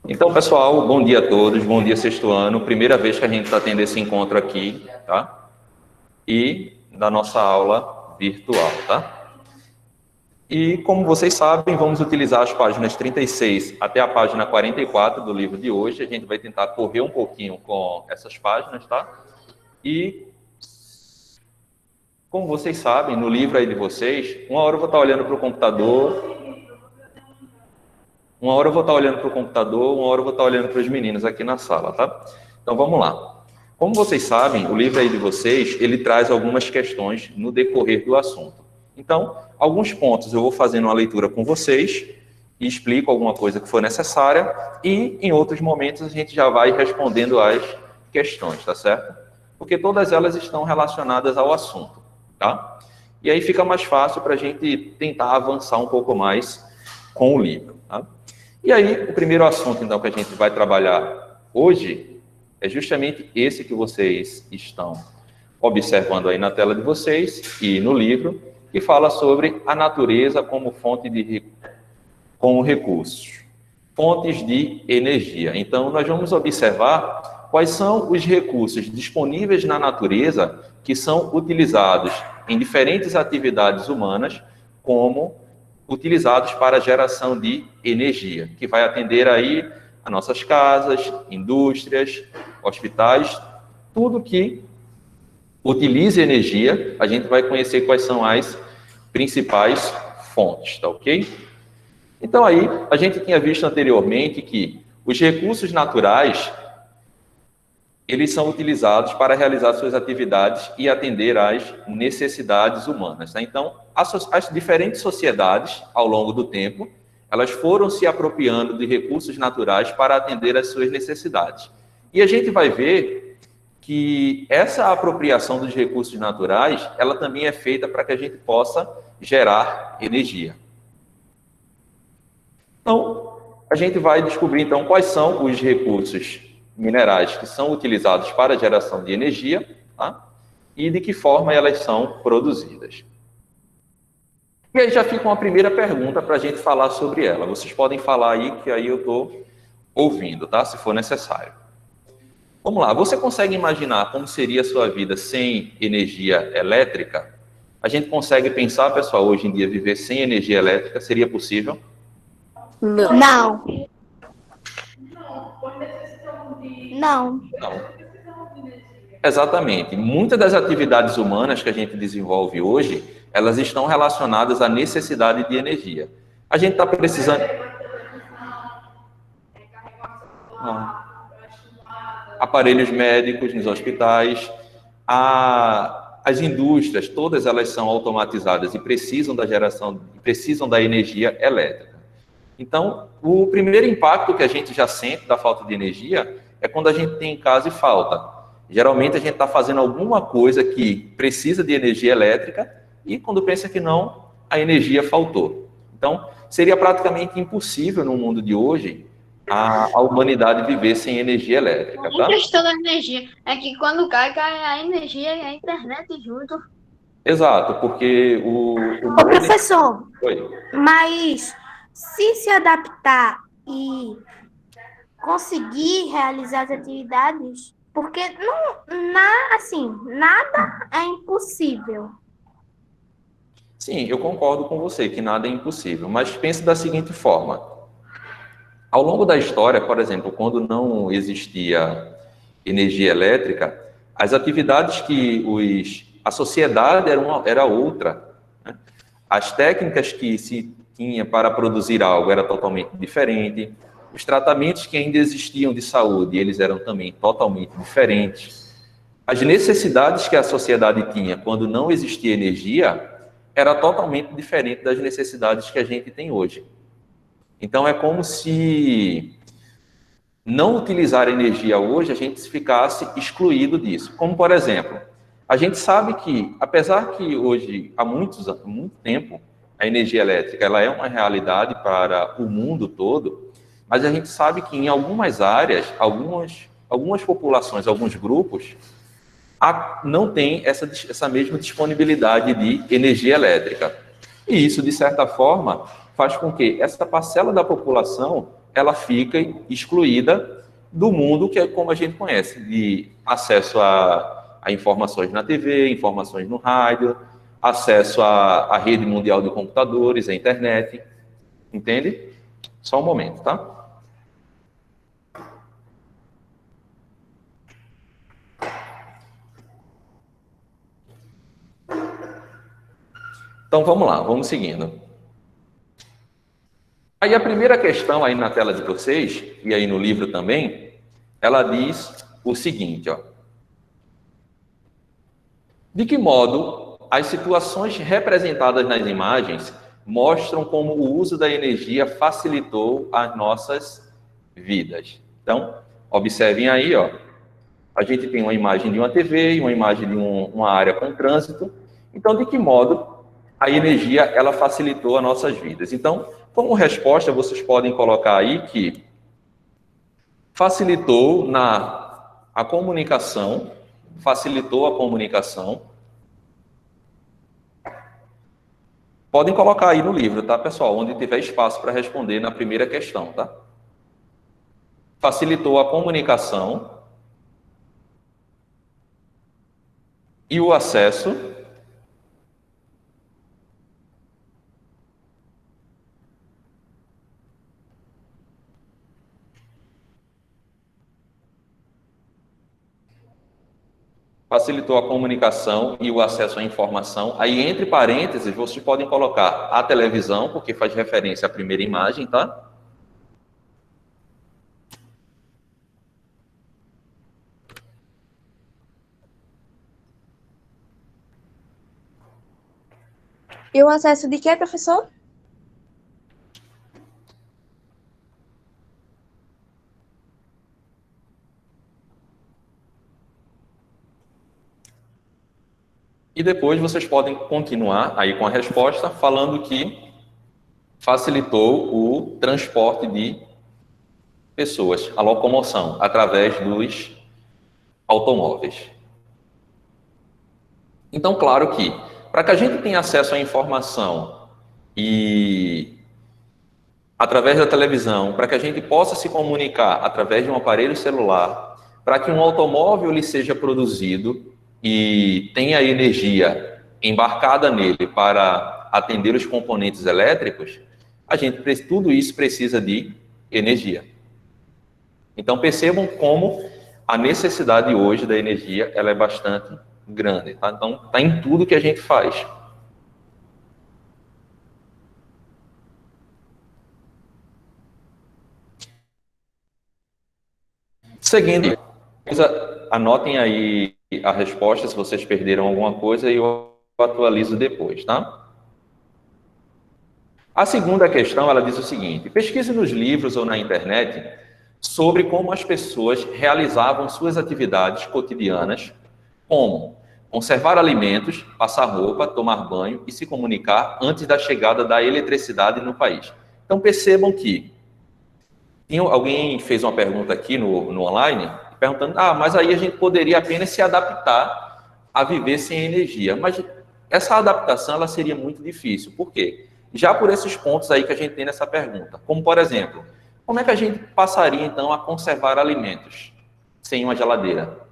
Então, pessoal, bom dia a todos, bom dia sexto ano. Primeira vez que a gente está tendo esse encontro aqui, tá? E da nossa aula virtual, tá? E como vocês sabem, vamos utilizar as páginas 36 até a página 44 do livro de hoje. A gente vai tentar correr um pouquinho com essas páginas, tá? E, como vocês sabem, no livro aí de vocês, uma hora eu vou estar olhando para o computador, uma hora eu vou estar olhando para o computador, uma hora eu vou estar olhando para os meninos aqui na sala, tá? Então, vamos lá. Como vocês sabem, o livro aí de vocês, ele traz algumas questões no decorrer do assunto. Então, alguns pontos eu vou fazendo uma leitura com vocês e explico alguma coisa que for necessária e, em outros momentos, a gente já vai respondendo as questões, tá certo? Porque todas elas estão relacionadas ao assunto, tá? E aí fica mais fácil para a gente tentar avançar um pouco mais com o livro, tá? E aí, o primeiro assunto, então, que a gente vai trabalhar hoje é justamente esse que vocês estão observando aí na tela de vocês e no livro, que fala sobre a natureza como fonte como recursos, fontes de energia. Então, nós vamos observar quais são os recursos disponíveis na natureza que são utilizados em diferentes atividades humanas como utilizados para a geração de energia, que vai atender aí a nossas casas, indústrias, hospitais, tudo que utilize energia, a gente vai conhecer quais são as principais fontes, tá ok? Então aí, a gente tinha visto anteriormente que os recursos naturais, eles são utilizados para realizar suas atividades e atender às necessidades humanas, né? Então, as diferentes sociedades, ao longo do tempo, elas foram se apropriando de recursos naturais para atender às suas necessidades. E a gente vai ver que essa apropriação dos recursos naturais, ela também é feita para que a gente possa gerar energia. Então, a gente vai descobrir, então, quais são os recursos minerais que são utilizados para a geração de energia, tá? E de que forma elas são produzidas. E aí já fica uma primeira pergunta para a gente falar sobre ela. Vocês podem falar aí, que aí eu estou ouvindo, tá? Se for necessário. Vamos lá, você consegue imaginar como seria a sua vida sem energia elétrica? A gente consegue pensar, pessoal, hoje em dia, viver sem energia elétrica, seria possível? Não. Não. Exatamente. Muitas das atividades humanas que a gente desenvolve hoje, elas estão relacionadas à necessidade de energia. A gente está precisando... Aparelhos médicos nos hospitais, as indústrias, todas elas são automatizadas e precisam da energia elétrica. Então, o primeiro impacto que a gente já sente da falta de energia é quando a gente tem em casa e falta. Geralmente a gente está fazendo alguma coisa que precisa de energia elétrica e quando pensa que não, a energia faltou. Então, seria praticamente impossível no mundo de hoje a humanidade viver sem energia elétrica, tá? A questão da energia é que quando cai a energia e a internet junto. Exato, porque Ô, professor, Oi. mas se adaptar e conseguir realizar as atividades, porque nada é impossível. Sim, eu concordo com você que nada é impossível, mas pense da seguinte forma. Ao longo da história, por exemplo, quando não existia energia elétrica, as atividades que a sociedade era outra, né? As técnicas que se tinha para produzir algo era totalmente diferente, os tratamentos que ainda existiam de saúde, eles eram também totalmente diferentes. As necessidades que a sociedade tinha quando não existia energia era totalmente diferente das necessidades que a gente tem hoje. Então, é como se não utilizar energia hoje, a gente ficasse excluído disso. Como, por exemplo, a gente sabe que, apesar que hoje, há muito tempo, a energia elétrica ela é uma realidade para o mundo todo, mas a gente sabe que em algumas áreas, algumas populações, alguns grupos, não tem essa mesma disponibilidade de energia elétrica. E isso, de certa forma, faz com que essa parcela da população ela fique excluída do mundo que é como a gente conhece, de acesso a informações na TV, informações no rádio, acesso à rede mundial de computadores, à internet, entende? Só um momento, tá? Então vamos lá, vamos seguindo. Aí a primeira questão aí na tela de vocês, e aí no livro também, ela diz o seguinte, ó. De que modo as situações representadas nas imagens mostram como o uso da energia facilitou as nossas vidas? Então, observem aí, ó. A gente tem uma imagem de uma TV e uma imagem de uma área com trânsito. Então, de que modo a energia ela facilitou as nossas vidas? Então, como resposta, vocês podem colocar aí que facilitou a comunicação, Podem colocar aí no livro, tá, pessoal? Onde tiver espaço para responder na primeira questão, tá? Facilitou a comunicação e o acesso facilitou a comunicação e o acesso à informação. Aí, entre parênteses, vocês podem colocar a televisão, porque faz referência à primeira imagem, tá? E o acesso de quê, professor? E depois vocês podem continuar aí com a resposta, falando que facilitou o transporte de pessoas, a locomoção, através dos automóveis. Então, claro que, para que a gente tenha acesso à informação e através da televisão, para que a gente possa se comunicar através de um aparelho celular, para que um automóvel ele seja produzido e tenha energia embarcada nele para atender os componentes elétricos, tudo isso precisa de energia. Então percebam como a necessidade hoje da energia ela é bastante grande, tá? Então está em tudo que a gente faz. Seguindo, anotem aí a resposta se vocês perderam alguma coisa e eu atualizo depois, tá? A segunda questão, ela diz o seguinte: pesquise nos livros ou na internet sobre como as pessoas realizavam suas atividades cotidianas, como conservar alimentos, passar roupa, tomar banho e se comunicar antes da chegada da eletricidade no país. Então percebam que alguém fez uma pergunta aqui no online, perguntando, mas aí a gente poderia apenas se adaptar a viver sem energia. Mas essa adaptação ela seria muito difícil. Por quê? Já por esses pontos aí que a gente tem nessa pergunta. Como, por exemplo, como é que a gente passaria, então, a conservar alimentos sem uma geladeira?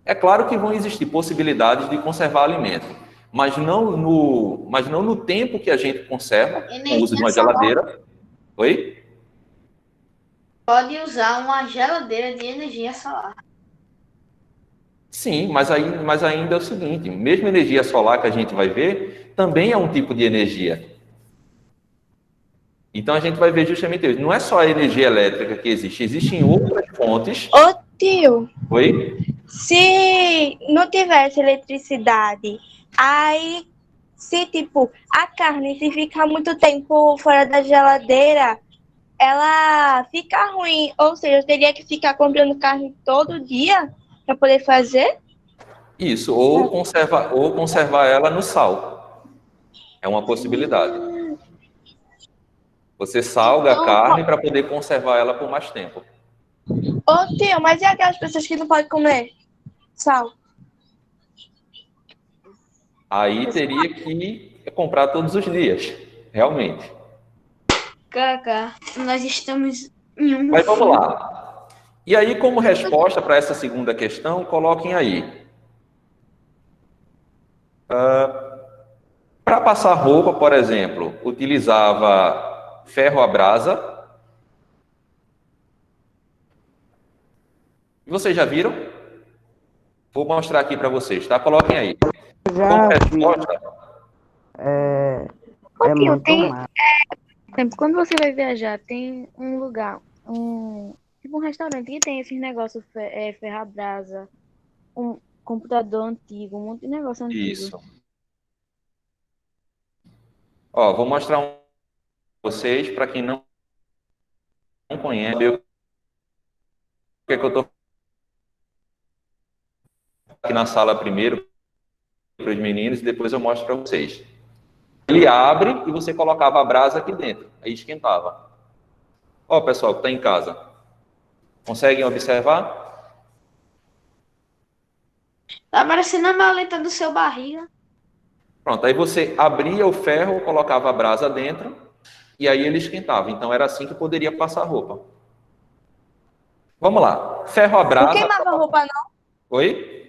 É claro que vão existir possibilidades de conservar alimento, mas não no tempo que a gente conserva, com o uso de uma geladeira. Oi? Pode usar uma geladeira de energia solar. Sim, mas ainda é o seguinte, mesmo energia solar que a gente vai ver, também é um tipo de energia. Então a gente vai ver justamente isso. Não é só a energia elétrica que existe, existem outras fontes. Ô, tio, Oi? se não tivesse eletricidade, aí, se, tipo, a carne, se ficar muito tempo fora da geladeira, ela fica ruim. Ou seja, eu teria que ficar comprando carne todo dia para poder fazer? Isso, ou conservar ela no sal. É uma possibilidade. Você salga a carne para poder conservar ela por mais tempo. Ô, tio, mas e aquelas pessoas que não podem comer sal? Aí teria que comprar todos os dias. realmente. Kaká, nós estamos em um Mas vamos fio. lá. E aí, como resposta para essa segunda questão, coloquem aí. Para passar roupa, por exemplo, utilizava ferro à brasa. Vocês já viram? Vou mostrar aqui para vocês, tá? Coloquem aí. Como Já vi, resposta, é Tio, muito tem, massa. Por exemplo, quando você vai viajar, tem um lugar, tipo um restaurante que tem esses negócios, ferra-brasa, um computador antigo, um monte de negócio antigo. isso. Ó, vou mostrar um para vocês, para quem não conhece, ver o que é que eu estou aqui na sala primeiro para os meninos e depois eu mostro para vocês. Ele abre e você colocava a brasa aqui dentro, aí esquentava. Ó, pessoal que está em casa, conseguem observar? Tá parecendo a maleta do seu barriga. Pronto, aí você abria o ferro, colocava a brasa dentro e aí ele esquentava. Então era assim que poderia passar a roupa. Vamos lá, ferro à não brasa. queimava a roupa, não? Oi?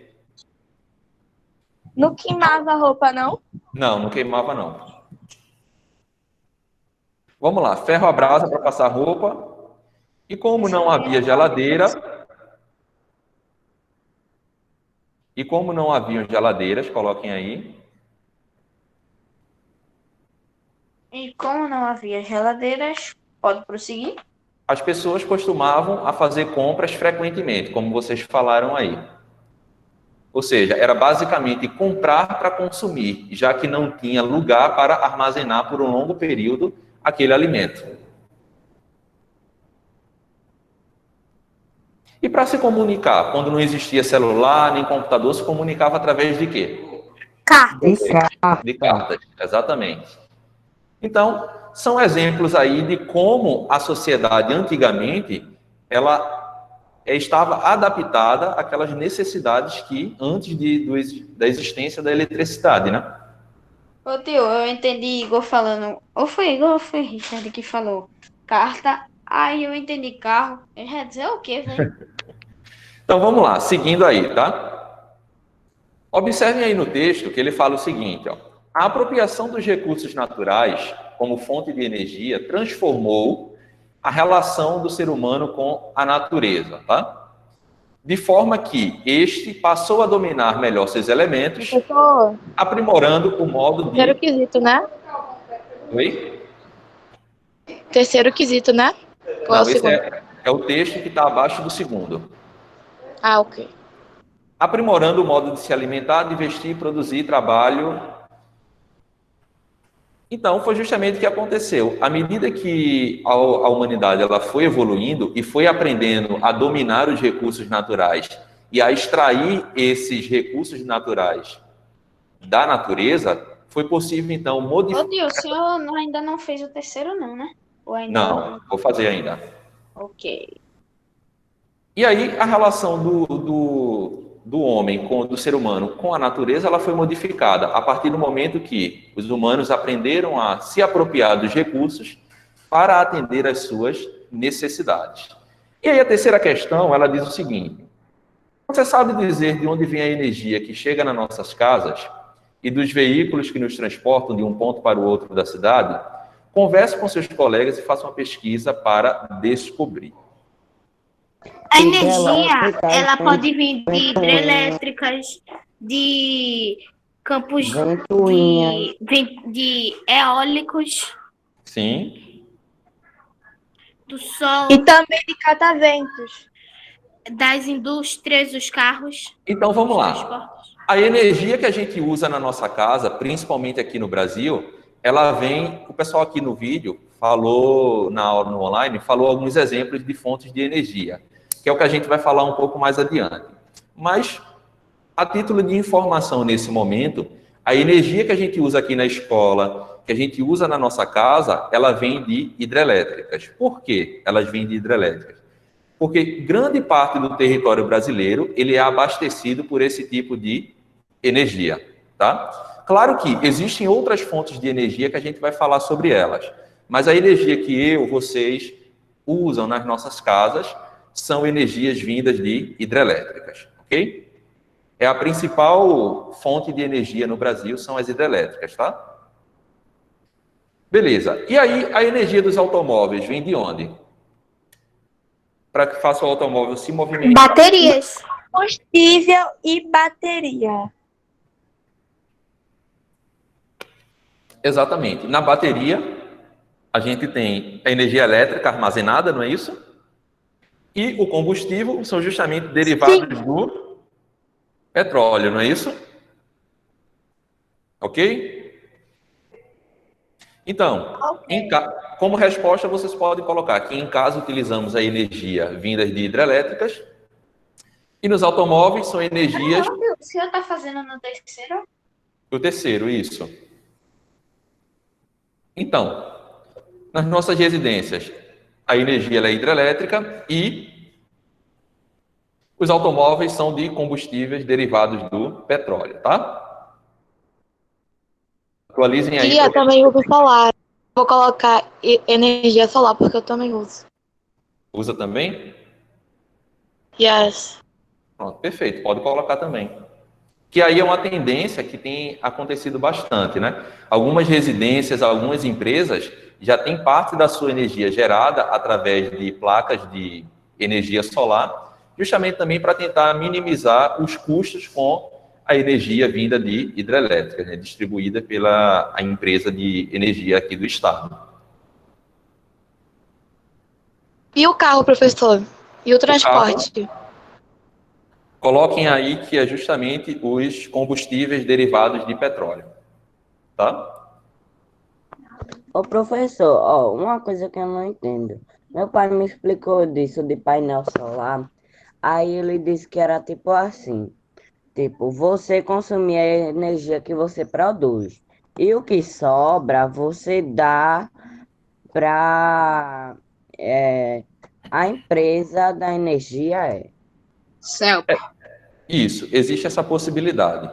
Não queimava a roupa, não? Não, não queimava não. Vamos lá, ferro à brasa para passar roupa. E como não havia geladeiras, coloquem aí. E como não havia geladeiras, pode prosseguir? As pessoas costumavam a fazer compras frequentemente, como vocês falaram aí. Ou seja, era basicamente comprar para consumir, já que não tinha lugar para armazenar por um longo período aquele alimento. E para se comunicar, quando não existia celular nem computador, se comunicava através de quê? Cartas. De cartas, exatamente. Então, são exemplos aí de como a sociedade antigamente, ela estava adaptada àquelas necessidades que antes da existência da eletricidade, né? Ô tio, eu entendi Igor falando. Ou foi Igor ou foi Richard que falou carta. Aí eu entendi carro. Eu ia dizer o quê, velho? Então, vamos lá, seguindo aí, tá? Observem aí no texto que ele fala o seguinte, ó. A apropriação dos recursos naturais como fonte de energia transformou a relação do ser humano com a natureza, tá? De forma que este passou a dominar melhor seus elementos, Professor, aprimorando o modo terceiro de... quesito, né? Oi? Terceiro quesito, né? Qual é Não, o esse segundo? é o texto que está abaixo do segundo. Ah, ok. Aprimorando o modo de se alimentar, de vestir, produzir, trabalho. Então, foi justamente o que aconteceu. À medida que a humanidade ela foi evoluindo e foi aprendendo a dominar os recursos naturais e a extrair esses recursos naturais da natureza, foi possível, então, Ô modificar... tio, o senhor ainda não fez o terceiro não, né? Ou ainda Não, vou fazer ainda. Ok. E aí, a relação do homem, do ser humano com a natureza, ela foi modificada a partir do momento que os humanos aprenderam a se apropriar dos recursos para atender às suas necessidades. E aí, a terceira questão, ela diz o seguinte: você sabe dizer de onde vem a energia que chega nas nossas casas e dos veículos que nos transportam de um ponto para o outro da cidade? Converse com seus colegas e faça uma pesquisa para descobrir. A energia, Hidrelétricas, ela pode vir de hidrelétricas, de campos ventoinhas. de eólicos, Sim. do sol, E também de cataventos. das indústrias, dos carros, Então, vamos dos lá. transportes. A energia que a gente usa na nossa casa, principalmente aqui no Brasil, ela vem... O pessoal aqui no vídeo falou, na aula no online, falou alguns exemplos de fontes de energia, que é o que a gente vai falar um pouco mais adiante. Mas, a título de informação nesse momento, a energia que a gente usa aqui na escola, que a gente usa na nossa casa, ela vem de hidrelétricas. Por quê? Elas vêm de hidrelétricas. Porque grande parte do território brasileiro, ele é abastecido por esse tipo de energia, tá? Claro que existem outras fontes de energia que a gente vai falar sobre elas, mas a energia que eu, vocês usam nas nossas casas são energias vindas de hidrelétricas, ok? É a principal fonte de energia no Brasil, são as hidrelétricas, tá? Beleza. E aí, a energia dos automóveis vem de onde? Para que faça o automóvel se movimentar. Baterias. Combustível e bateria. Exatamente. Na bateria, a gente tem a energia elétrica armazenada, não é isso? E o combustível são justamente derivados do petróleo, não é isso? Ok? Então, como resposta, vocês podem colocar que em casa utilizamos a energia vinda de hidrelétricas e nos automóveis são energias... O senhor tá fazendo no terceiro? O terceiro, isso. Então, nas nossas residências, a energia ela é hidrelétrica e os automóveis são de combustíveis derivados do petróleo, tá? Atualizem aí. E eu também uso solar. Vou colocar energia solar, porque eu também uso. Usa também? Yes. Pronto, perfeito, pode colocar também. Que aí é uma tendência que tem acontecido bastante, né? Algumas residências, algumas empresas já têm parte da sua energia gerada através de placas de energia solar, justamente também para tentar minimizar os custos com a energia vinda de hidrelétrica, né? Distribuída pela a empresa de energia aqui do estado. E o carro, professor? E o transporte? Coloquem aí que é justamente os combustíveis derivados de petróleo, tá? Ô professor, ó, uma coisa que eu não entendo. Meu pai me explicou disso de painel solar. Aí ele disse que era tipo assim. Tipo, você consumir a energia que você produz. E o que sobra, você dá para a empresa da energia. Céu. Isso, existe essa possibilidade.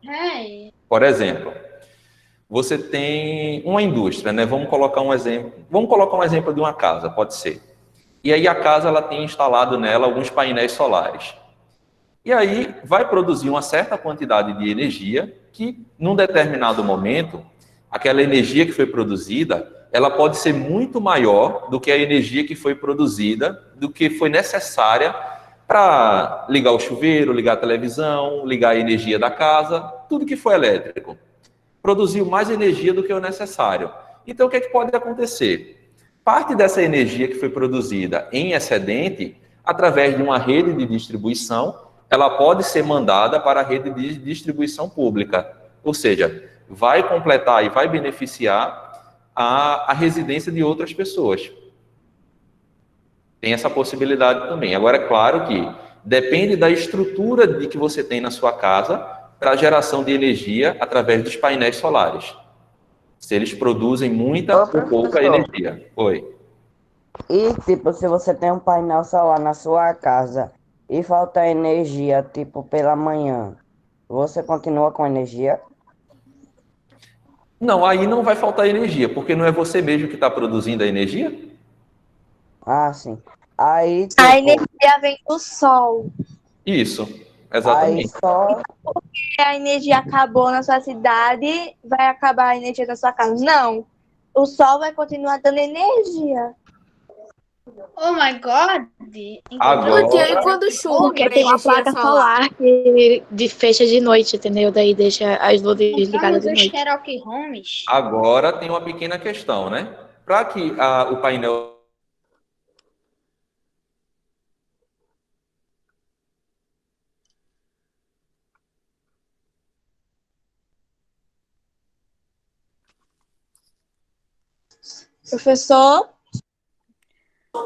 É. Por exemplo, você tem uma indústria, né? Vamos colocar um exemplo de uma casa, pode ser. E aí a casa ela tem instalado nela alguns painéis solares. E aí vai produzir uma certa quantidade de energia que, num determinado momento, aquela energia que foi produzida, ela pode ser muito maior do que a energia que foi produzida, do que foi necessária para ligar o chuveiro, ligar a televisão, ligar a energia da casa, tudo que foi elétrico. Produziu mais energia do que o necessário. Então, o que é que pode acontecer? Parte dessa energia que foi produzida em excedente, através de uma rede de distribuição, ela pode ser mandada para a rede de distribuição pública. Ou seja, vai completar e vai beneficiar a residência de outras pessoas. Tem essa possibilidade também. Agora, é claro que depende da estrutura de que você tem na sua casa para a geração de energia através dos painéis solares. Se eles produzem muita ou pouca energia. Oi. E, tipo, se você tem um painel solar na sua casa e falta energia, tipo, pela manhã, você continua com energia? Não, aí não vai faltar energia, porque não é você mesmo que está produzindo a energia? Ah, sim. Aí, A tipo, energia vem do sol. Isso, aí exatamente. só... Se a energia acabou na sua cidade, vai acabar a energia da sua casa. Não. O sol vai continuar dando energia. Oh my God. Agora, E quando chove, Porque tem uma placa solar que fecha de noite, entendeu? Daí deixa as luzes ligadas de Compramos os noite. Cherokee Homes. agora tem uma pequena questão, né? Para que o painel... Professor?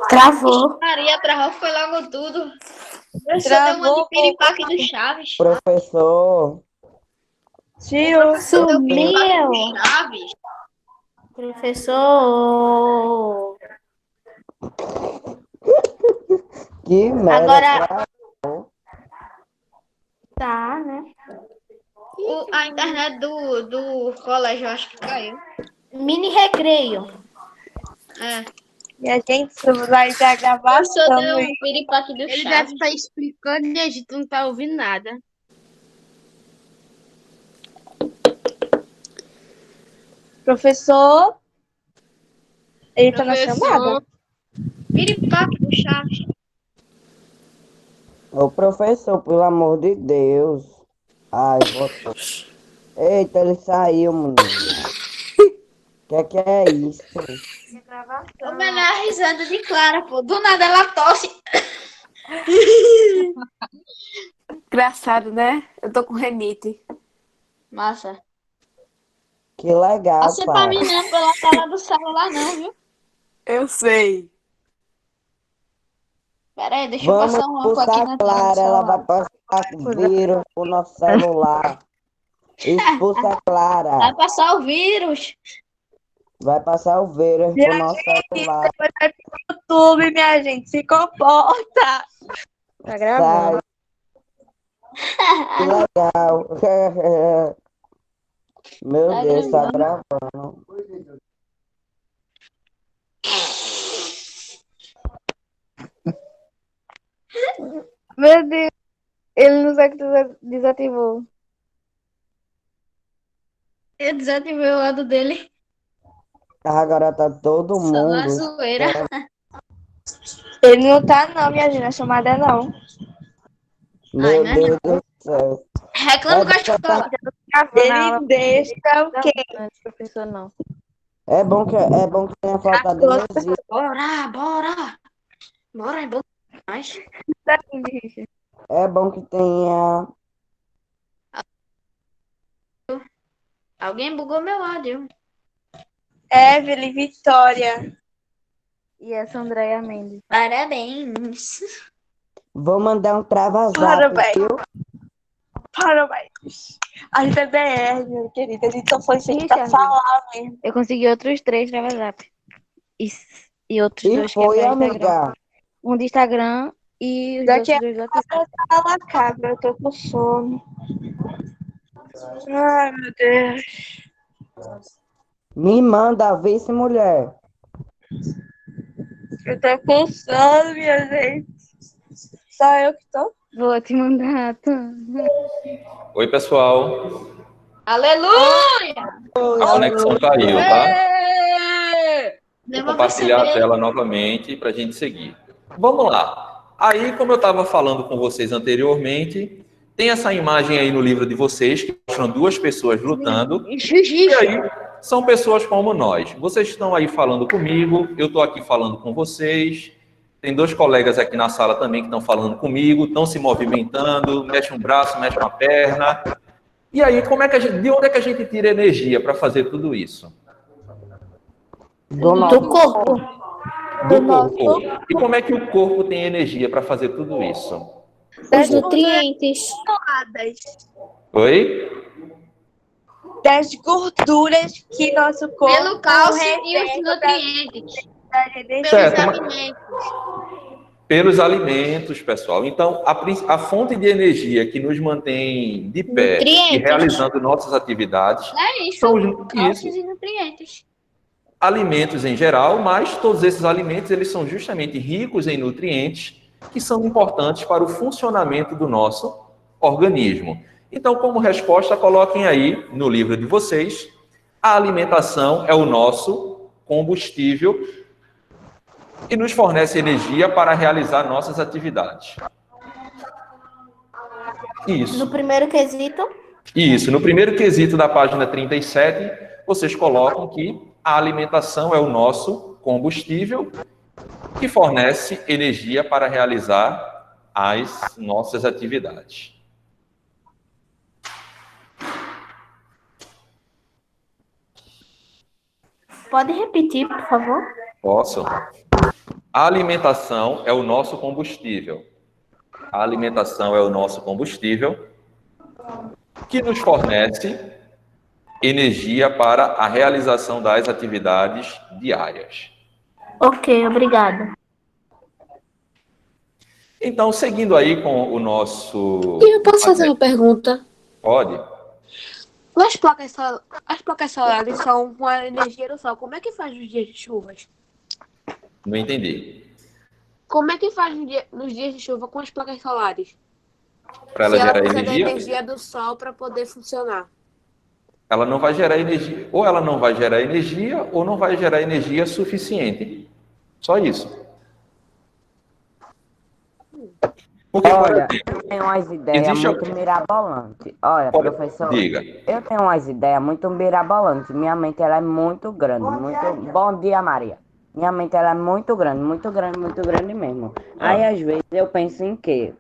Travou. Maria travou, foi logo tudo. Você deu uma de piripaque do Chaves. Professor, Tiro. Sumiu. Chaves. Professor. que merda. Agora. Tá, né? A internet do colégio, eu acho que caiu. Mini recreio. É. E a gente vai ter a O professor gravação. deu um piripaque do Ele deve Chaves. estar explicando e a gente não tá ouvindo nada. Professor, ele tá na Professor. chamada. Piripaque do Chaves. Ô, professor, pelo amor de Deus. Ai, voltou. Eita, ele saiu, menino. Que é isso? O melhor é a risada de Clara, pô. Do nada ela tosse. Engraçado, né? Eu tô com renite. Massa. Que legal, Você pra pai. mim não, pela tela do celular não, viu? Eu sei. Pera aí, deixa eu Vamos passar um álcool aqui expulsar na a tela do Clara, ela vai celular. passar vírus pro nosso celular. Expulsa a Clara. Vai passar o vírus. Vai passar o vírus pro nosso celular. Depois vai pro YouTube, minha gente. Se comporta. Tá gravando. Sai. Que legal. Meu Tá Deus, tá gravando. gravando. Meu Deus, ele não sabe que desativou. Eu desativei o lado dele. Agora tá todo Só na mundo. zoeira. Ele não tá, não, minha gente, na chamada, não. Meu né? Deus do céu. Reclama com a escola. Ele deixa o quê? Não é professor, não. É bom que tenha faltado energia. Bora, bora. Bora, é bom demais. É bom que tenha. Alguém bugou meu áudio. Evelyn, Vitória. E essa Andréia Mendes. Parabéns. Vou mandar um trava-zap, Parabéns. viu? Parabéns. A gente é BR, minha querida. A gente só foi sem pra Richard. falar mesmo. Eu consegui outros 3 travazap. E outros E 2 que é foi, pra Instagram. amiga. Um de Instagram e os Daqui outros 2 do WhatsApp. Ela acaba, eu tô com sono. Ai, meu Deus. Me manda, vice mulher. Eu tô com sono, minha gente. Só eu que tô. Vou te mandar. Oi, pessoal. Aleluia! A conexão caiu, tá? Vou Deu pra compartilhar a perceber. tela novamente para a gente seguir. Vamos lá. Aí, como eu estava falando com vocês anteriormente, tem essa imagem aí no livro de vocês, que mostram duas pessoas lutando. E aí, são pessoas como nós. Vocês estão aí falando comigo, eu estou aqui falando com vocês. Tem 2 colegas aqui na sala também que estão falando comigo, estão se movimentando, mexe um braço, mexe uma perna. E aí, de onde é que a gente tira energia para fazer tudo isso? Do Do corpo. Do corpo. E como é que o corpo tem energia para fazer tudo isso? Os nutrientes. Oi? Das gorduras que nosso corpo Pelo cálcio e os recebe nutrientes. pra energia. Pelos Certo, mas- alimentos. Pelos alimentos, pessoal. Então, a fonte de energia que nos mantém de pé e Nutrientes. realizando nossas atividades É isso. são os Cálcios e nutrientes. alimentos em geral, mas todos esses alimentos eles são justamente ricos em nutrientes que são importantes para o funcionamento do nosso organismo. Então, como resposta, coloquem aí no livro de vocês, a alimentação é o nosso combustível e nos fornece energia para realizar nossas atividades. Isso. No primeiro quesito, Isso. No primeiro quesito da página 37, vocês colocam que a alimentação é o nosso combustível que fornece energia para realizar as nossas atividades. pode repetir, por favor? Posso? A alimentação é o nosso combustível. A alimentação é o nosso combustível que nos fornece energia para a realização das atividades diárias. Ok, obrigada. Então, seguindo aí com o nosso... E eu posso fazer uma pergunta? Pode? As placas solares são com a energia do sol. Como é que faz nos dias de chuvas? Não entendi. Como é que faz nos dias de chuva com as placas solares? Para ela Se ela gerar precisa da energia, energia do sol para poder funcionar. ela não vai gerar energia. Ou ela não vai gerar energia, ou não vai gerar energia suficiente. Só isso. Porque, por Olha, exemplo, eu tenho umas ideias existe muito mirabolantes. Olha, Pode- professor, diga. eu tenho umas ideias muito mirabolantes. Minha mente ela é muito grande, muito. Bom dia, Maria. Minha mente ela é muito grande, muito grande mesmo. Aí às vezes eu penso em quê?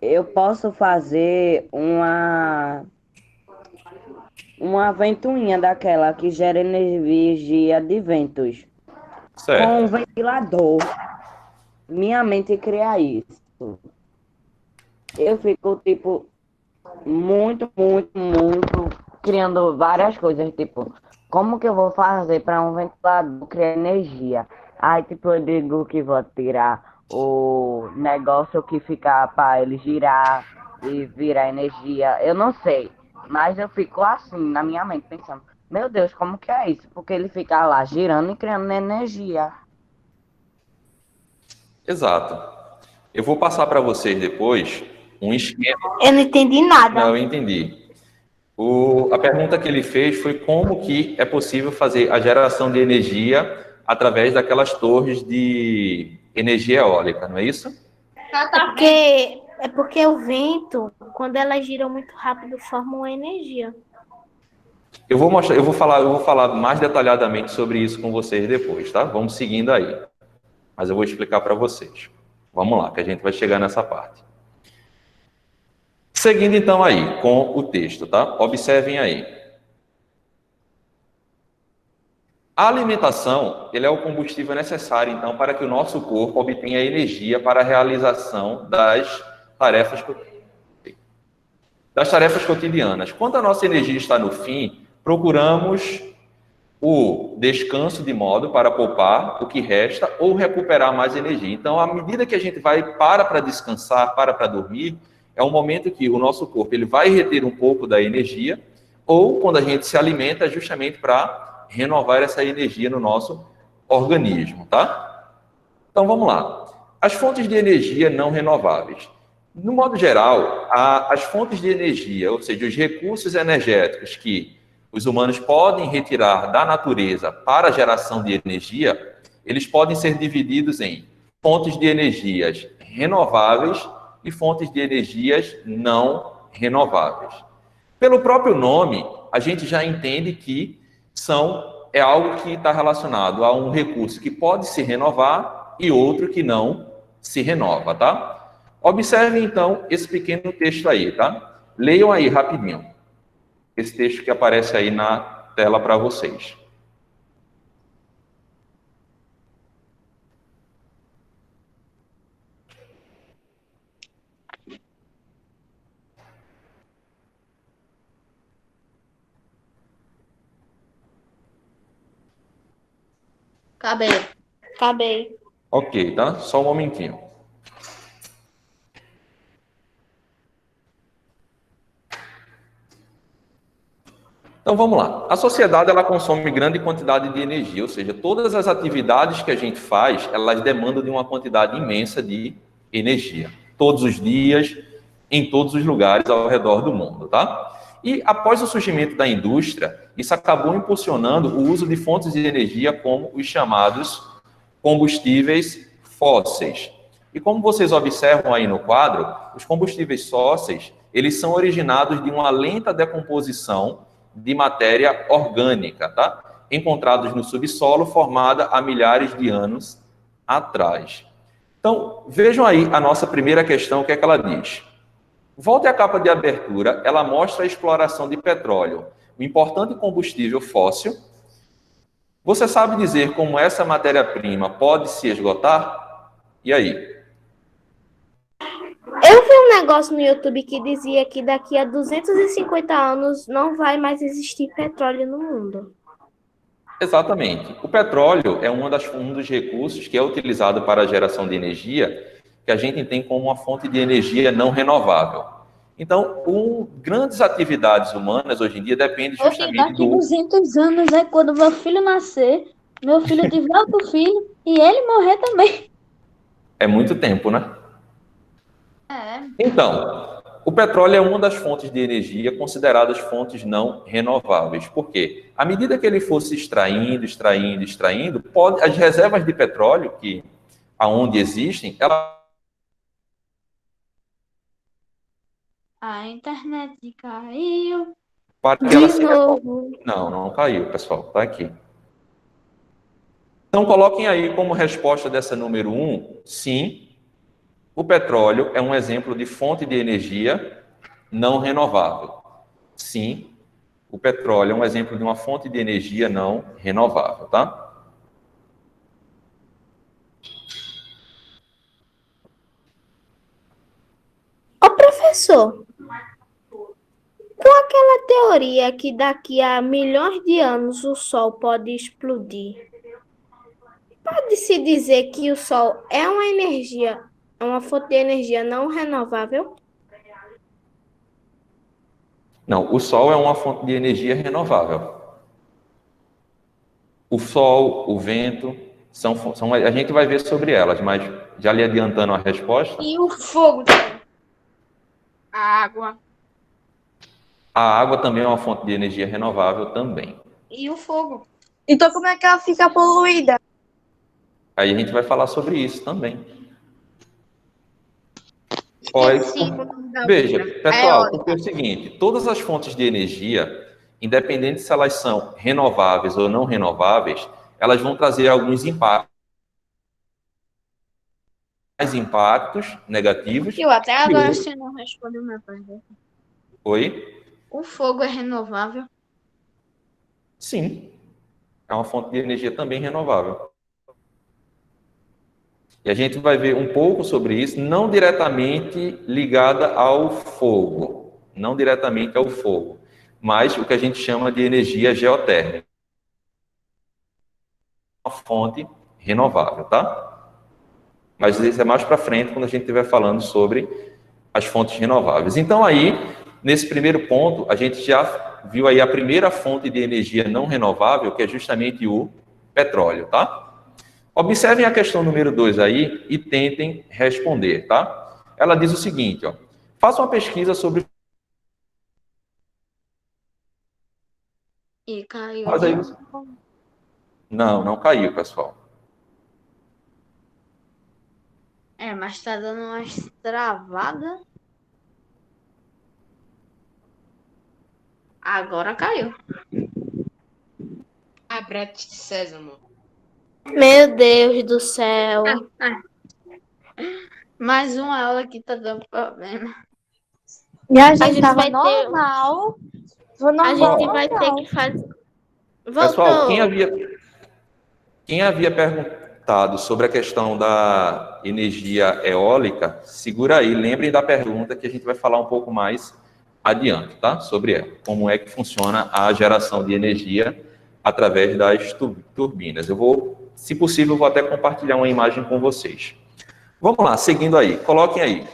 Eu posso fazer uma ventoinha daquela que gera energia de ventos com um Certo. ventilador. Minha mente cria isso. Eu fico, tipo, muito criando várias coisas, tipo, como que eu vou fazer para um ventilador criar energia? Aí, tipo, eu digo que vou tirar o negócio que fica para ele girar e virar energia. Eu não sei, mas eu fico assim na minha mente pensando, meu Deus, como que é isso? Porque ele fica lá girando e criando energia. Exato. Eu vou passar para vocês depois um esquema. Eu não entendi Não, nada. eu entendi. A pergunta que ele fez foi como que é possível fazer a geração de energia através daquelas torres de energia eólica, não é isso? É porque o vento, quando elas giram muito rápido, forma uma energia. Eu vou falar mais detalhadamente sobre isso com vocês depois, tá? Vamos seguindo aí. Mas eu vou explicar para vocês. Vamos lá, que a gente vai chegar nessa parte. Seguindo então aí com o texto, tá? Observem aí. A alimentação, ele é o combustível necessário, então, para que o nosso corpo obtenha energia para a realização das tarefas cotidianas. Quando a nossa energia está no fim, procuramos o descanso de modo para poupar o que resta ou recuperar mais energia. Então, à medida que a gente vai para descansar, para dormir, é um momento que o nosso corpo ele vai reter um pouco da energia, ou quando a gente se alimenta, é justamente para renovar essa energia no nosso organismo, tá? Então, vamos lá. As fontes de energia não renováveis. No modo geral, as fontes de energia, ou seja, os recursos energéticos que os humanos podem retirar da natureza para a geração de energia, eles podem ser divididos em fontes de energias renováveis e fontes de energias não renováveis. Pelo próprio nome, a gente já entende que é algo que está relacionado a um recurso que pode se renovar e outro que não se renova, tá? Observem, então, esse pequeno texto aí, tá? Leiam aí rapidinho. Esse texto que aparece aí na tela para vocês. Acabei. Ok, tá? Só um momentinho. Então vamos lá. A sociedade ela consome grande quantidade de energia, ou seja, todas as atividades que a gente faz, elas demandam de uma quantidade imensa de energia, todos os dias, em todos os lugares ao redor do mundo, tá? E após o surgimento da indústria, isso acabou impulsionando o uso de fontes de energia como os chamados combustíveis fósseis. E como vocês observam aí no quadro, os combustíveis fósseis, eles são originados de uma lenta decomposição de matéria orgânica, tá? Encontrados no subsolo, formada há milhares de anos atrás. Então, vejam aí a nossa primeira questão, o que é que ela diz? Volte à capa de abertura, ela mostra a exploração de petróleo, um importante combustível fóssil. Você sabe dizer como essa matéria-prima pode se esgotar? E aí? Eu vi um negócio no YouTube que dizia que daqui a 250 anos não vai mais existir petróleo no mundo. Exatamente. O petróleo é um dos recursos que é utilizado para a geração de energia, que a gente tem como uma fonte de energia não renovável. Então, grandes atividades humanas hoje em dia dependem Oxe, justamente daqui 200 anos é quando meu filho nascer, meu filho tiver outro filho e ele morrer também. É muito tempo, né? É. Então, o petróleo é uma das fontes de energia consideradas fontes não renováveis. Por quê? À medida que ele fosse extraindo, as reservas de petróleo, que aonde existem, A internet caiu. para que De ela se... novo. Não caiu, pessoal, tá aqui. Então, coloquem aí como resposta dessa número 1, sim, o petróleo é um exemplo de fonte de energia não renovável. Sim, o petróleo é um exemplo de uma fonte de energia não renovável, tá? Ô, professor, com aquela teoria que daqui a milhões de anos o Sol pode explodir, pode-se dizer que o Sol é uma energia, é uma fonte de energia não renovável? Não, o Sol é uma fonte de energia renovável. O Sol, o vento, a gente vai ver sobre elas, mas já lhe adiantando a resposta, E o fogo? A água. a água também é uma fonte de energia renovável também. E o fogo? Então, como é que ela fica poluída? Aí a gente vai falar sobre isso também. Olha, veja, pessoal, porque é o seguinte, todas as fontes de energia, independente se elas são renováveis ou não renováveis, elas vão trazer alguns impactos negativos. Eu até agora outros... você não respondeu minha pergunta. Oi? O fogo é renovável? Sim, é uma fonte de energia também renovável. E a gente vai ver um pouco sobre isso, não diretamente ligada ao fogo, mas o que a gente chama de energia geotérmica. Uma fonte renovável, tá? Mas isso é mais para frente, quando a gente estiver falando sobre as fontes renováveis. Então aí, nesse primeiro ponto, a gente já viu aí a primeira fonte de energia não renovável, que é justamente o petróleo, tá? Observem a questão número 2 aí e tentem responder, tá? Ela diz o seguinte, ó. Faça uma pesquisa sobre... E caiu. Mas aí... Não caiu, pessoal. É, mas tá dando umas travadas. Agora caiu. Abre Sésamo. Meu Deus do céu. Mais uma aula que tá dando problema. E a A gente gente tava vai ter, normal. a gente vai ter que fazer. Pessoal, Voltou. quem havia perguntado sobre a questão da energia eólica, segura aí, lembrem da pergunta que a gente vai falar um pouco mais adiante, tá? Sobre ela, como é que funciona a geração de energia através das turbinas. Eu vou, se possível, vou até compartilhar uma imagem com vocês. Vamos lá, seguindo aí, coloquem aí.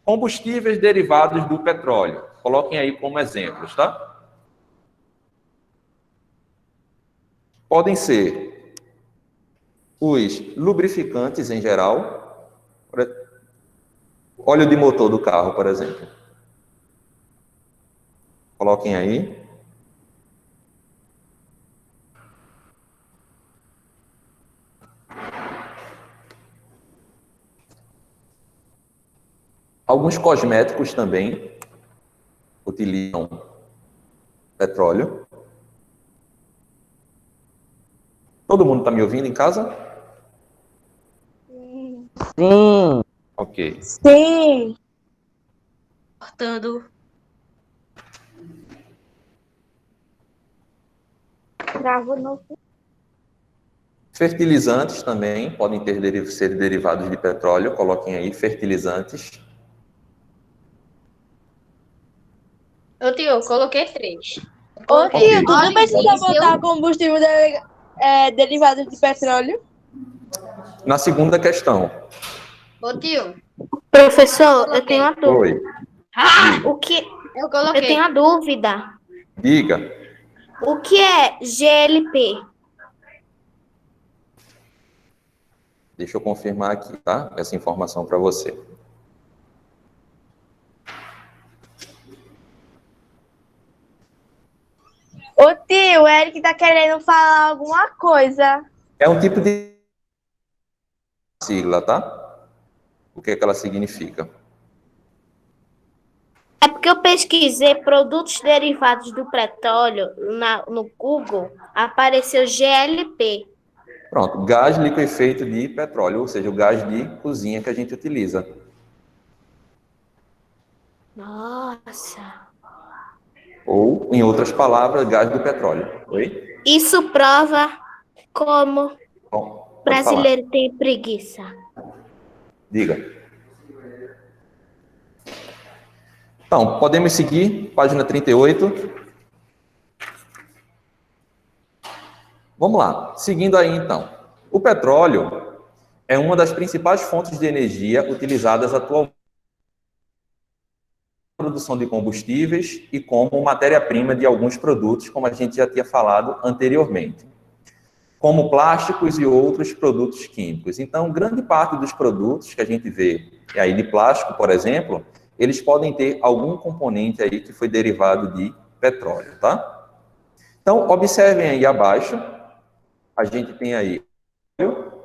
Combustíveis derivados do petróleo. Coloquem aí como exemplos, tá? Podem ser os lubrificantes em geral, óleo de motor do carro, por exemplo. Coloquem aí. Alguns cosméticos também utilizam petróleo. Todo mundo está me ouvindo em casa? Sim. Ok. Sim. Cortando. Travo no... Fertilizantes também podem ser derivados de petróleo. Coloquem aí fertilizantes. Ô tio, eu coloquei 3. Ô tio, tu não precisa Diesel. botar combustível derivado de petróleo? Na segunda questão. Ô tio, Professor, eu tenho uma dúvida. Oi. Diga. O que... Eu Eu coloquei. tenho a dúvida. Diga. O que é GLP? Deixa eu confirmar aqui, tá? Essa informação para você. Ô tio, o Eric tá querendo falar alguma coisa. É um tipo de sigla, tá? O que é que ela significa? É porque eu pesquisei produtos derivados do petróleo no Google, apareceu GLP. Pronto, gás liquefeito de petróleo, ou seja, o gás de cozinha que a gente utiliza. Nossa. Ou, em outras palavras, gás do petróleo. Oi? Isso prova como Bom, pode falar. brasileiro tem preguiça. Diga. Então, podemos seguir, página 38. Vamos lá, seguindo aí então. O petróleo é uma das principais fontes de energia utilizadas atualmente na produção de combustíveis e como matéria-prima de alguns produtos, como a gente já tinha falado anteriormente, como plásticos e outros produtos químicos. Então, grande parte dos produtos que a gente vê aí de plástico, por exemplo, eles podem ter algum componente aí que foi derivado de petróleo, tá? Então, observem aí abaixo, a gente tem aí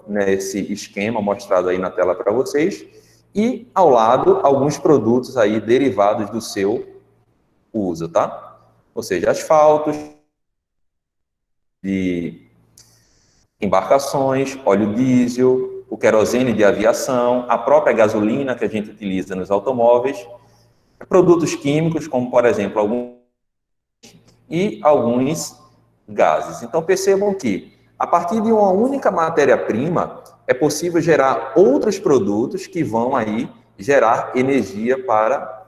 nesse esquema mostrado aí na tela para vocês, e ao lado alguns produtos aí derivados do seu uso, tá? Ou seja, asfaltos, de embarcações, óleo diesel, o querosene de aviação, a própria gasolina que a gente utiliza nos automóveis, produtos químicos, como por exemplo, alguns gases. Então percebam que a partir de uma única matéria-prima é possível gerar outros produtos que vão aí gerar energia para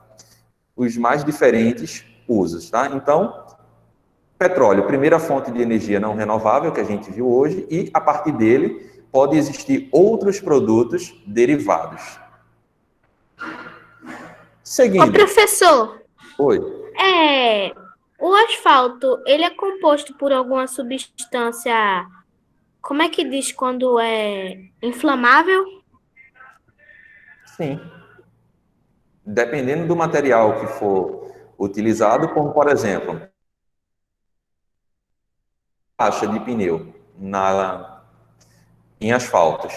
os mais diferentes usos, tá? Então, petróleo, primeira fonte de energia não renovável que a gente viu hoje, e a partir dele pode existir outros produtos derivados. Seguindo. Ô, professor, Oi. o asfalto, ele é composto por alguma substância, como é que diz quando é inflamável? Sim. Dependendo do material que for utilizado, como por exemplo, caixa de pneu em asfaltos,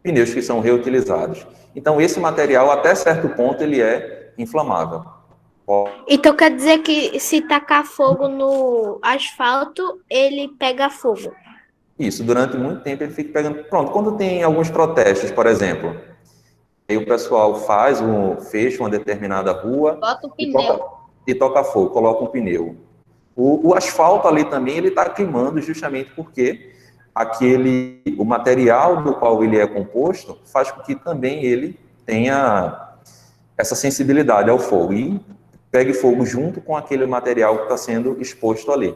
pneus que são reutilizados. Então, esse material, até certo ponto, ele é inflamável. Então quer dizer que se tacar fogo no asfalto, ele pega fogo. Isso, durante muito tempo ele fica pegando. Pronto, quando tem alguns protestos, por exemplo, aí o pessoal fecha uma determinada rua Bota o e pneu. toca fogo, coloca um pneu. O asfalto ali também ele está queimando justamente porque o material do qual ele é composto faz com que também ele tenha essa sensibilidade ao fogo e pegue fogo junto com aquele material que está sendo exposto ali.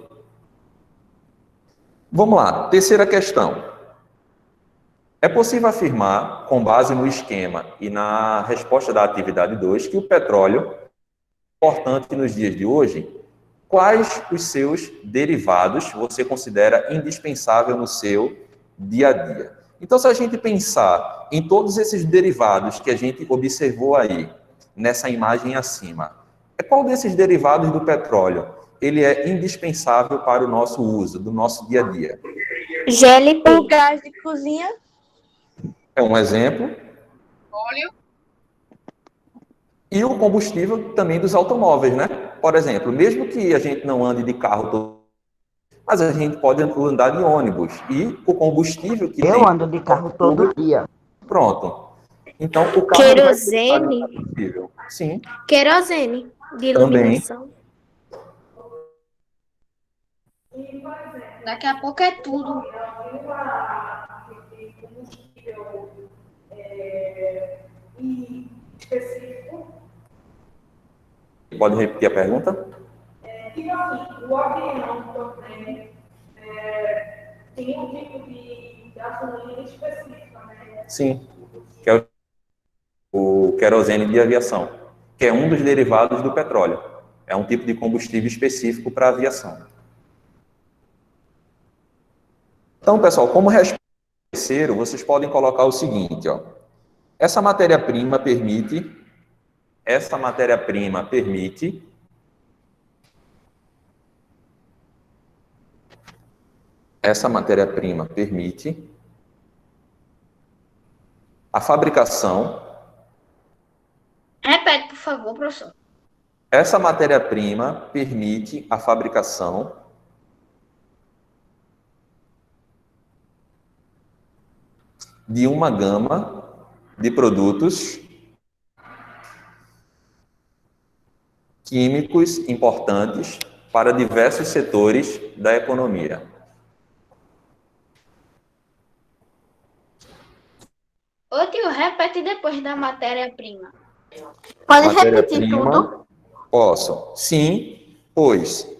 Vamos lá, terceira questão. É possível afirmar, com base no esquema e na resposta da atividade 2, que o petróleo é importante nos dias de hoje? Quais os seus derivados você considera indispensável no seu dia a dia? Então, se a gente pensar em todos esses derivados que a gente observou aí, nessa imagem acima, qual desses derivados do petróleo ele é indispensável para o nosso uso, do nosso dia a dia? GLP. O gás de cozinha. É um exemplo. Óleo. E o combustível também dos automóveis, né? Por exemplo, mesmo que a gente não ande de carro todo, mas a gente pode andar de ônibus. E o combustível que Eu ando de carro todo dia. Pronto. Então, o carro ele vai Querosene. ser combustível. Sim, Querosene de também. iluminação. Daqui a pouco é tudo. Pode repetir a pergunta? O avião também tem um tipo de gasolina específica, né? Sim, que é o querosene de aviação. que é um dos derivados do petróleo. É um tipo de combustível específico para a aviação. Então, pessoal, como resposta ao terceiro, vocês podem colocar o seguinte, ó. Essa matéria-prima permite a fabricação. Repete, por favor, professor. Essa matéria-prima permite a fabricação de uma gama de produtos químicos importantes para diversos setores da economia. Ô tio, repete depois da matéria-prima. Pode repetir Matéria-prima, tudo? posso. Sim, pois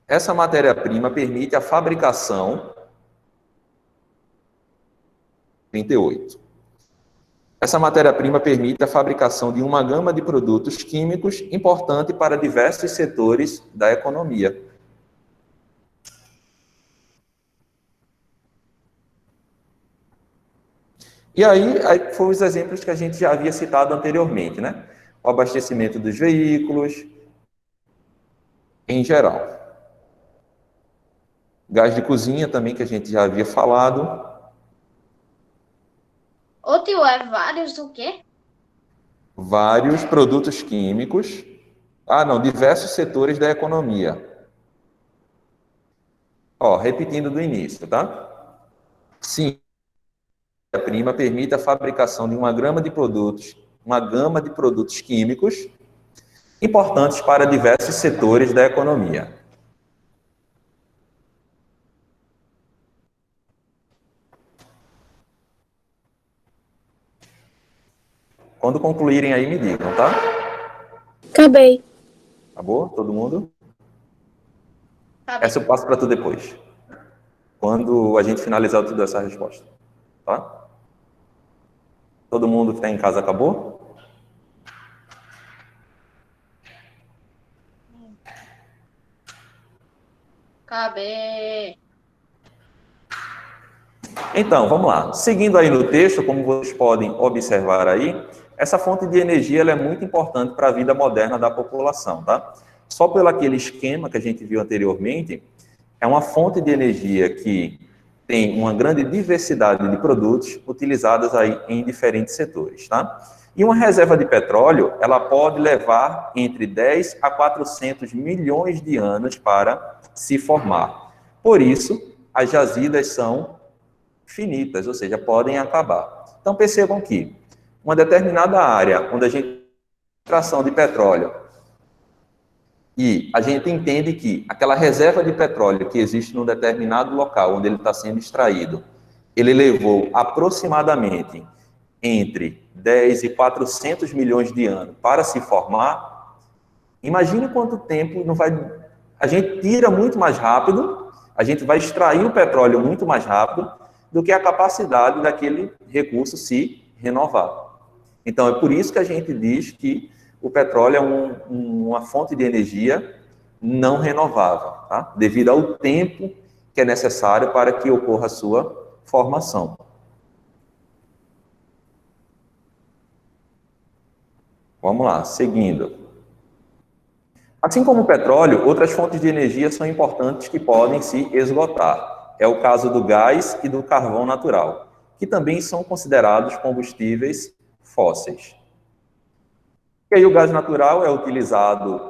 essa matéria-prima permite a fabricação 38. Essa matéria-prima permite a fabricação de uma gama de produtos químicos importante para diversos setores da economia. E aí foram os exemplos que a gente já havia citado anteriormente, né? O abastecimento dos veículos, em geral. Gás de cozinha também, que a gente já havia falado. Ô tio, é vários o quê? Vários produtos químicos. Diversos setores da economia. Ó, repetindo do início, tá? Sim, a prima permite a fabricação de uma gama de produtos químicos importantes para diversos setores da economia. Quando concluírem aí, me digam, tá? Acabei. Acabou? Todo mundo? Tá bem. Essa eu passo para tu depois. Quando a gente finalizar tudo essa resposta. Tá? Todo mundo que está em casa acabou? Acabei. Então, vamos lá. Seguindo aí no texto, como vocês podem observar aí, essa fonte de energia ela é muito importante para a vida moderna da população, tá? Só pelo aquele esquema que a gente viu anteriormente, é uma fonte de energia que tem uma grande diversidade de produtos utilizados aí em diferentes setores, tá? E uma reserva de petróleo, ela pode levar entre 10 a 400 milhões de anos para se formar. Por isso, as jazidas são finitas, ou seja, podem acabar. Então, percebam que uma determinada área onde a gente tem extração de petróleo e a gente entende que aquela reserva de petróleo que existe num determinado local onde ele está sendo extraído, ele levou aproximadamente entre 10 e 400 milhões de anos para se formar. Imagine quanto tempo não vai... A gente tira muito mais rápido, a gente vai extrair o petróleo muito mais rápido do que a capacidade daquele recurso se renovar. Então, é por isso que a gente diz que o petróleo é uma fonte de energia não renovável, tá? Devido ao tempo que é necessário para que ocorra a sua formação. Vamos lá, seguindo. Assim como o petróleo, outras fontes de energia são importantes que podem se esgotar. É o caso do gás e do carvão natural, que também são considerados combustíveis fósseis. E aí o gás natural é utilizado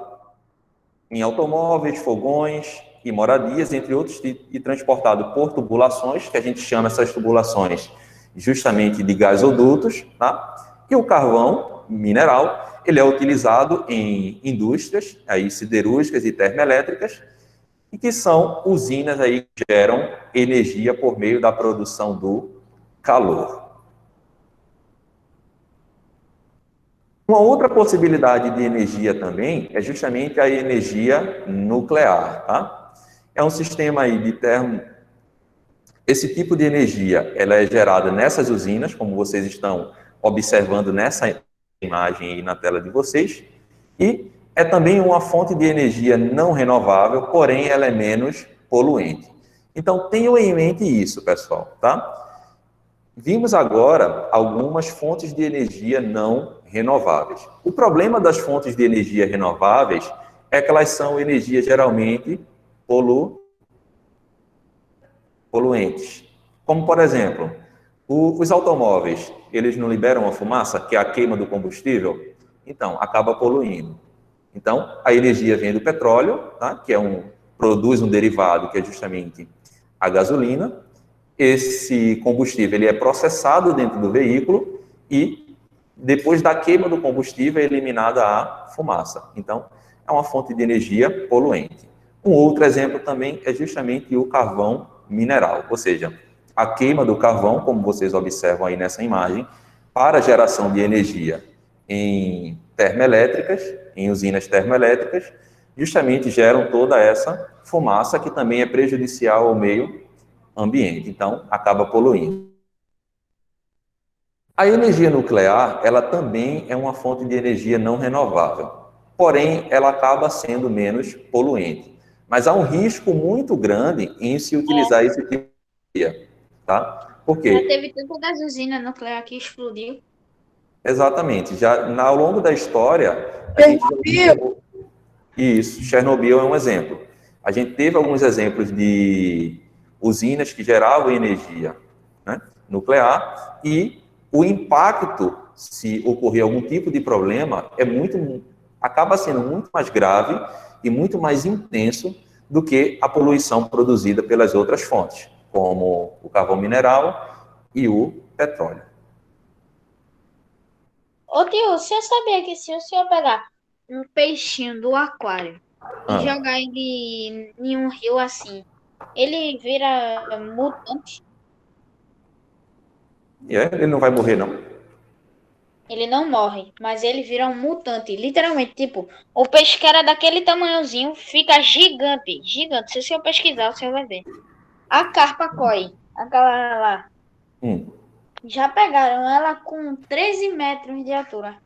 em automóveis, fogões e moradias, entre outros, e transportado por tubulações, que a gente chama essas tubulações justamente de gasodutos, tá? E o carvão mineral, ele é utilizado em indústrias aí siderúrgicas e termoelétricas, e que são usinas aí que geram energia por meio da produção do calor. Uma outra possibilidade de energia também é justamente a energia nuclear, tá? É um sistema aí de Esse tipo de energia, ela é gerada nessas usinas, como vocês estão observando nessa imagem aí na tela de vocês, E é também uma fonte de energia não renovável, porém ela é menos poluente. Então, tenham em mente isso, pessoal, tá? Vimos agora algumas fontes de energia não renováveis. O problema das fontes de energia renováveis é que elas são energias geralmente poluentes. Como, por exemplo, os automóveis, eles não liberam a fumaça, que é a queima do combustível? Então, acaba poluindo. Então, a energia vem do petróleo, tá? Que produz um derivado, que é justamente a gasolina. Esse combustível ele é processado dentro do veículo e, depois da queima do combustível, é eliminada a fumaça. Então, é uma fonte de energia poluente. Um outro exemplo também é justamente o carvão mineral, ou seja, a queima do carvão, como vocês observam aí nessa imagem, para a geração de energia em termoelétricas, em usinas termoelétricas, justamente geram toda essa fumaça que também é prejudicial ao meio ambiente, então acaba poluindo. A energia nuclear, ela também é uma fonte de energia não renovável, porém ela acaba sendo menos poluente. Mas há um risco muito grande em se utilizar esse tipo de energia, tá? Por Já quê? teve tanta das usinas nucleares que explodiu. Exatamente. Ao longo da história, a gente observou isso. Chernobyl é um exemplo. A gente teve alguns exemplos de usinas que geravam energia, né, nuclear, e o impacto, se ocorrer algum tipo de problema, acaba sendo muito mais grave e muito mais intenso do que a poluição produzida pelas outras fontes, como o carvão mineral e o petróleo. Ô tio, você sabia que se o senhor pegar um peixinho do aquário e jogar ele em um rio assim, ele vira mutante? Ele não vai morrer, não. Ele não morre, mas ele vira um mutante. Literalmente, tipo, o peixe que era daquele tamanhozinho fica gigante. Gigante. Se o senhor pesquisar, o senhor vai ver. A carpa koi, aquela lá, já pegaram ela com 13 metros de altura.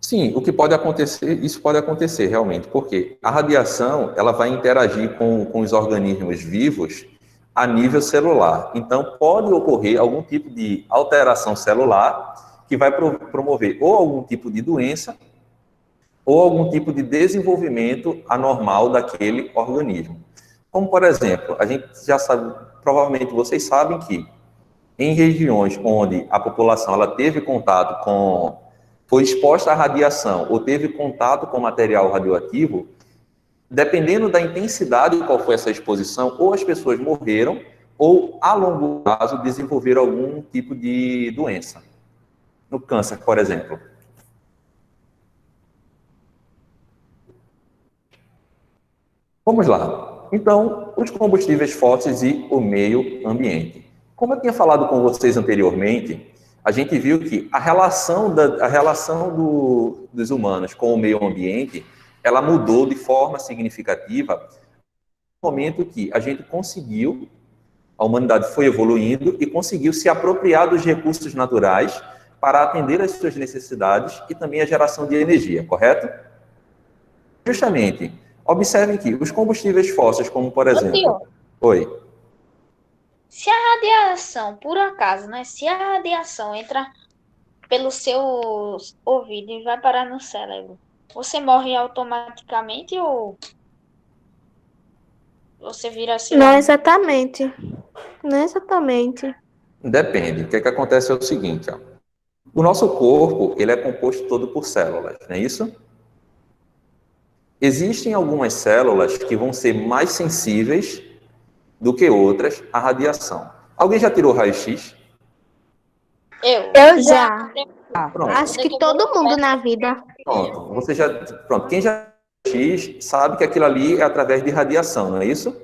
Sim, o que pode acontecer, isso pode acontecer realmente, porque a radiação ela vai interagir com os organismos vivos a nível celular. Então, pode ocorrer algum tipo de alteração celular que vai promover ou algum tipo de doença ou algum tipo de desenvolvimento anormal daquele organismo. Como, por exemplo, a gente já sabe, provavelmente vocês sabem que em regiões onde a população ela teve contato foi exposta à radiação ou teve contato com material radioativo, dependendo da intensidade qual foi essa exposição, ou as pessoas morreram, ou a longo prazo desenvolveram algum tipo de doença. No câncer, por exemplo. Vamos lá. Então, os combustíveis fósseis e o meio ambiente. Como eu tinha falado com vocês anteriormente, a gente viu que a relação dos humanos com o meio ambiente, ela mudou de forma significativa no momento que a gente conseguiu, a humanidade foi evoluindo e conseguiu se apropriar dos recursos naturais para atender às suas necessidades e também a geração de energia, correto? Justamente, observem que os combustíveis fósseis, como por exemplo... Oi. Se a radiação, por acaso, né? Se a radiação entra pelos seus ouvidos e vai parar no cérebro, você morre automaticamente ou você vira assim? Não exatamente. Não exatamente. Depende. O que acontece é o seguinte, ó. O nosso corpo, ele é composto todo por células, não é isso? Existem algumas células que vão ser mais sensíveis do que outras à radiação. Alguém já tirou raio-x? Eu já. Pronto. Acho que todo mundo na vida. Pronto. Quem já X sabe que aquilo ali é através de radiação, não é isso?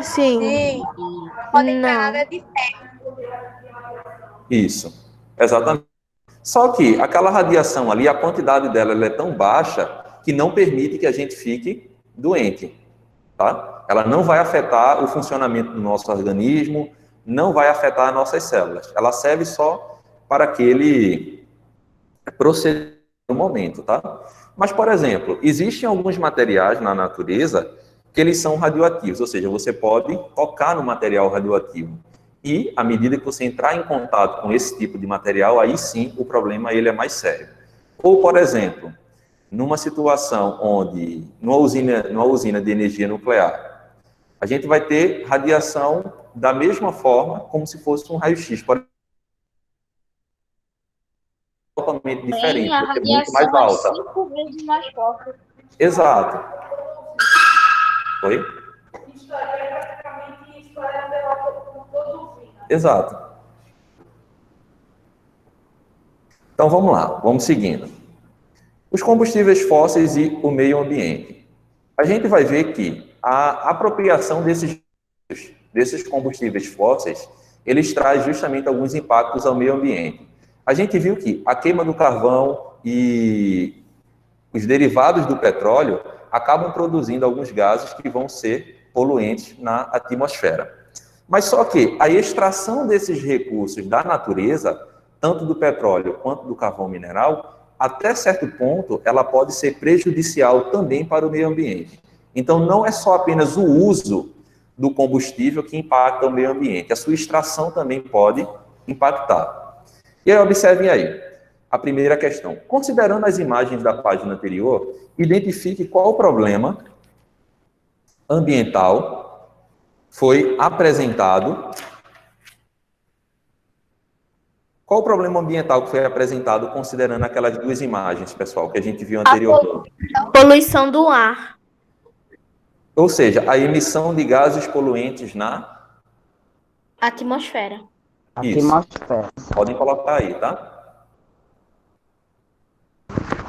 Sim. Sim. Pode ficar nada de Isso. Exatamente. Só que aquela radiação ali, a quantidade dela ela é tão baixa que não permite que a gente fique doente, tá? Ela não vai afetar o funcionamento do nosso organismo, não vai afetar as nossas células. Ela serve só para aquele procedimento momento, tá? Mas, por exemplo, existem alguns materiais na natureza que eles são radioativos, ou seja, você pode tocar no material radioativo. E, à medida que você entrar em contato com esse tipo de material, aí sim o problema ele é mais sério. Ou, por exemplo, numa situação onde, numa usina de energia nuclear, a gente vai ter radiação da mesma forma como se fosse um raio-x, totalmente diferente, A é muito mais radiação é alta. 5 vezes mais forte. Exato. Oi? Estaria praticamente espalhada por toda a usina. Exato. Então vamos lá, vamos seguindo. Os combustíveis fósseis e o meio ambiente. A gente vai ver que a apropriação desses combustíveis fósseis, eles traz justamente alguns impactos ao meio ambiente. A gente viu que a queima do carvão e os derivados do petróleo acabam produzindo alguns gases que vão ser poluentes na atmosfera. Mas só que a extração desses recursos da natureza, tanto do petróleo quanto do carvão mineral, até certo ponto, ela pode ser prejudicial também para o meio ambiente. Então, não é só apenas o uso do combustível que impacta o meio ambiente, a sua extração também pode impactar. E aí, observem aí, a primeira questão. Considerando as imagens da página anterior, identifique qual o problema ambiental foi apresentado. Qual o problema ambiental que foi apresentado considerando aquelas duas imagens, pessoal, que a gente viu anteriormente? Poluição do ar. Ou seja, a emissão de gases poluentes na Atmosfera. Isso. Atmosfera. Podem colocar aí, tá?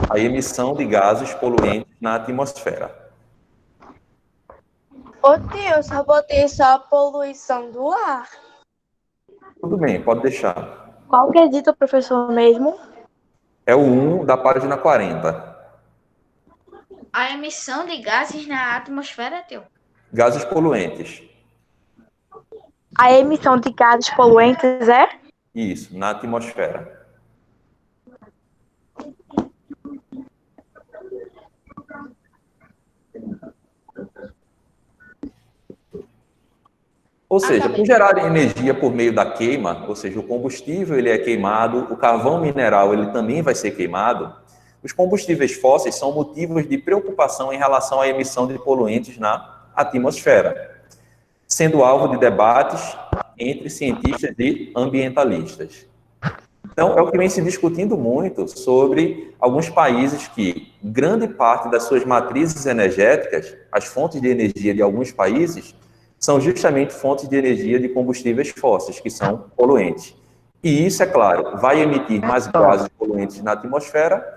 A emissão de gases poluentes na atmosfera. Ô tio, eu só botei só a poluição do ar. Tudo bem, pode deixar. Qual que é dito, professor, mesmo? É o 1 da página 40. A emissão de gases na atmosfera, teu. Gases poluentes. A emissão de gases poluentes é? Isso, na atmosfera. Ou seja, por gerar energia por meio da queima, ou seja, o combustível ele é queimado, o carvão mineral ele também vai ser queimado, os combustíveis fósseis são motivos de preocupação em relação à emissão de poluentes na atmosfera, sendo alvo de debates entre cientistas e ambientalistas. Então, é o que vem se discutindo muito sobre alguns países que grande parte das suas matrizes energéticas, as fontes de energia de alguns países, são justamente fontes de energia de combustíveis fósseis, que são poluentes. E isso, é claro, vai emitir mais gases poluentes na atmosfera,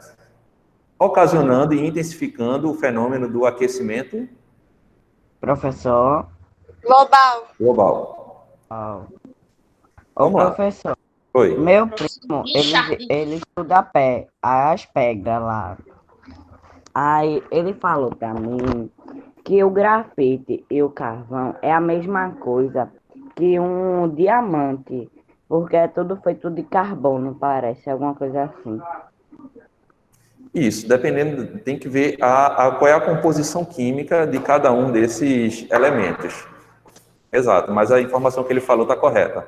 ocasionando e intensificando o fenômeno do aquecimento Professor. global. Ô, Vamos lá. professor, Oi. meu primo, ele estuda as pedras lá. Aí ele falou pra mim que o grafite e o carvão é a mesma coisa que um diamante, porque é tudo feito de carbono, parece, alguma coisa assim. Isso, dependendo, tem que ver qual é a composição química de cada um desses elementos. Exato, mas a informação que ele falou está correta.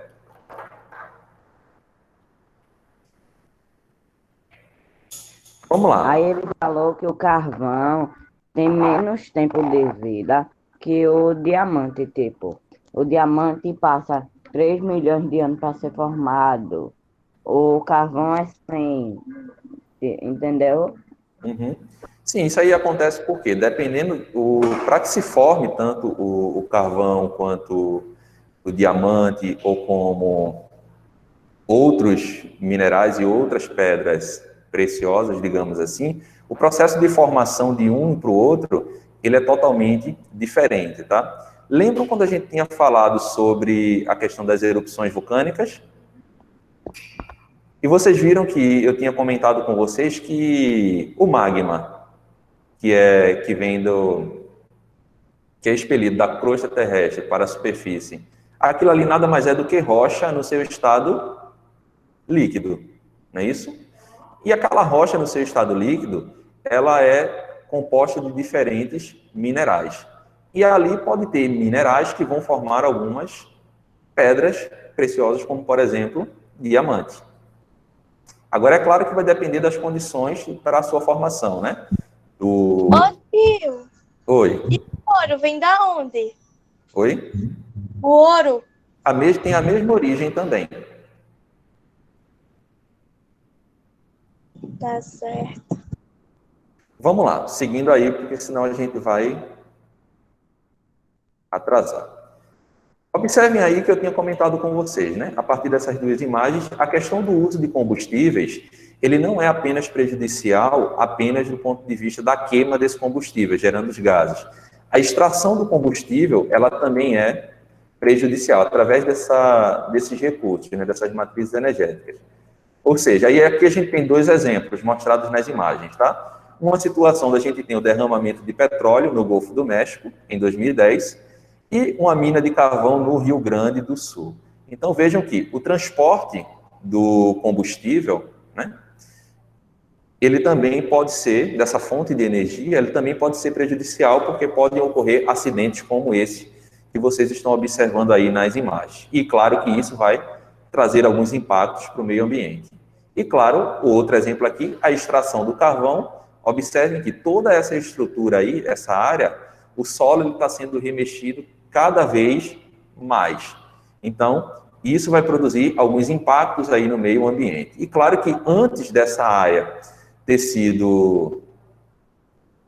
Vamos lá. Aí ele falou que o carvão tem menos tempo de vida que o diamante, tipo. O diamante passa 3 milhões de anos para ser formado. O carvão é 100, entendeu? Uhum. Sim, isso aí acontece porque, dependendo, para que se forme tanto o carvão quanto o diamante, ou como outros minerais e outras pedras preciosas, digamos assim, o processo de formação de um para o outro, ele é totalmente diferente, tá? Lembram quando a gente tinha falado sobre a questão das erupções vulcânicas? E vocês viram que eu tinha comentado com vocês que o magma, que é expelido da crosta terrestre para a superfície, aquilo ali nada mais é do que rocha no seu estado líquido, não é isso? E aquela rocha no seu estado líquido, ela é composta de diferentes minerais. E ali pode ter minerais que vão formar algumas pedras preciosas, como, por exemplo, diamante. Agora, é claro que vai depender das condições para a sua formação, né? Ô, tio, Oi. e o ouro vem da onde? Oi? O ouro? Tem a mesma origem também. Tá certo. Vamos lá, seguindo aí, porque senão a gente vai atrasar. Observem aí que eu tinha comentado com vocês, né? A partir dessas duas imagens, a questão do uso de combustíveis, ele não é apenas prejudicial, apenas do ponto de vista da queima desse combustível, gerando os gases. A extração do combustível, ela também é prejudicial, através desses recursos, né? Dessas matrizes energéticas. Ou seja, aí aqui a gente tem dois exemplos mostrados nas imagens, tá? Uma situação da gente tem o derramamento de petróleo no Golfo do México, em 2010, e uma mina de carvão no Rio Grande do Sul. Então, vejam que o transporte do combustível, né, ele também pode ser, dessa fonte de energia, ele também pode ser prejudicial, porque podem ocorrer acidentes como esse que vocês estão observando aí nas imagens. E claro que isso vai trazer alguns impactos para o meio ambiente. E claro, o outro exemplo aqui, a extração do carvão. Observem que toda essa estrutura aí, essa área, o solo está sendo remexido cada vez mais. Então, isso vai produzir alguns impactos aí no meio ambiente. E claro que antes dessa área ter sido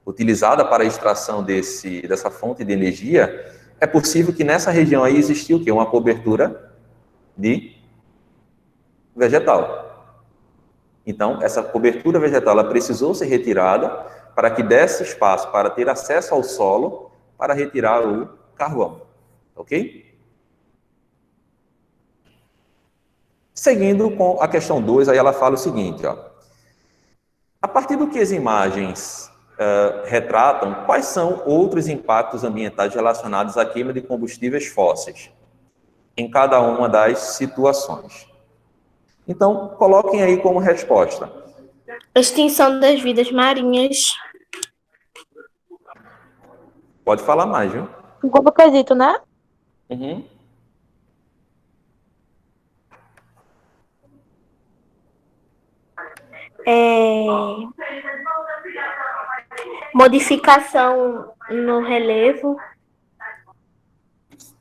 utilizada para a extração dessa fonte de energia, é possível que nessa região aí existiu o quê? Uma cobertura de vegetal. Então, essa cobertura vegetal ela precisou ser retirada para que desse espaço para ter acesso ao solo para retirar o carvão. Ok? Seguindo com a questão 2, aí ela fala o seguinte, ó. A partir do que as imagens retratam, quais são outros impactos ambientais relacionados à queima de combustíveis fósseis em cada uma das situações? Então, coloquem aí como resposta. Extinção das vidas marinhas. Pode falar mais, viu? Como quesito, né? Uhum. Modificação no relevo.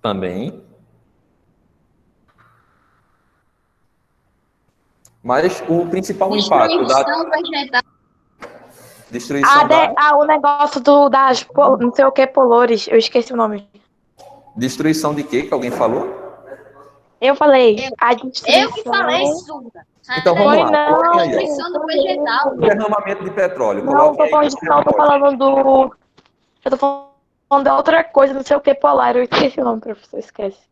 Também. Mas o principal impacto da Destruição vegetal. destruição O negócio das, não sei o que, polores, eu esqueci o nome. destruição de quê que alguém falou? Eu falei, a Eu destruição... que falei, surda. Então vamos Foi lá. não. Coloquem aí, ó. Destruição do vegetal. Derramamento de petróleo. Não, Coloquem tô aí falando disso não, tô falando do... Eu tô falando de outra coisa, não sei o que, polar, eu esqueci o nome, professor, esquece.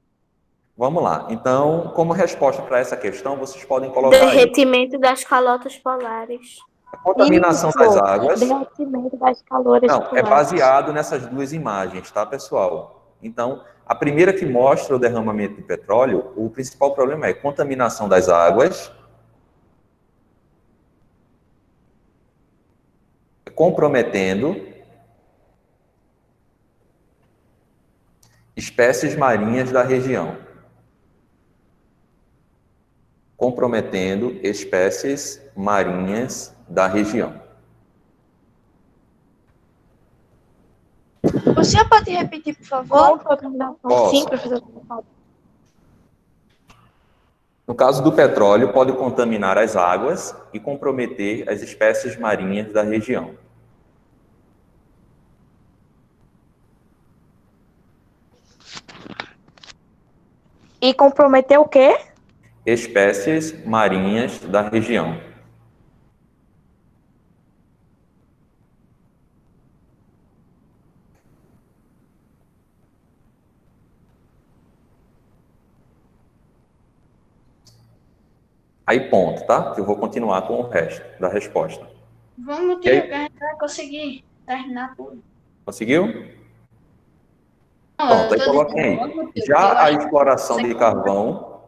Vamos lá. Então, como resposta para essa questão, vocês podem colocar aí Derretimento das calotas polares. a contaminação Isso, das águas. derretimento das calores Não, é polares. baseado nessas duas imagens, tá, pessoal? Então, a primeira que mostra o derramamento de petróleo, o principal problema é contaminação das águas, comprometendo espécies marinhas da região. Comprometendo espécies marinhas da região. O senhor pode repetir, por favor? Posso. Sim, professor. No caso do petróleo, pode contaminar as águas e comprometer as espécies marinhas da região. E comprometer o quê? Espécies marinhas da região. Aí ponto, tá? Eu vou continuar com o resto da resposta. Vamos, E aí? tio, que a gente vai conseguir terminar tudo. Conseguiu? Não, Pronto, eu aí tô coloquem aí. dizendo, vamos, tio, eu Já a acho que exploração você- de carvão,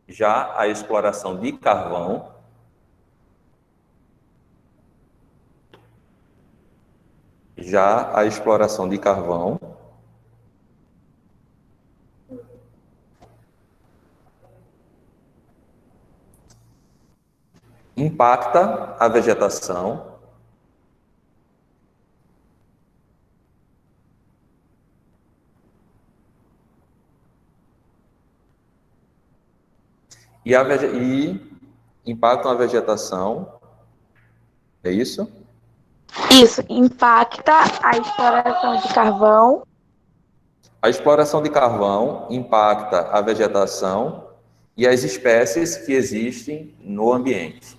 já a exploração de carvão Já a exploração de carvão impacta a vegetação e impactam a vegetação, é isso? Isso impacta a exploração de carvão. A exploração de carvão impacta a vegetação e as espécies que existem no ambiente.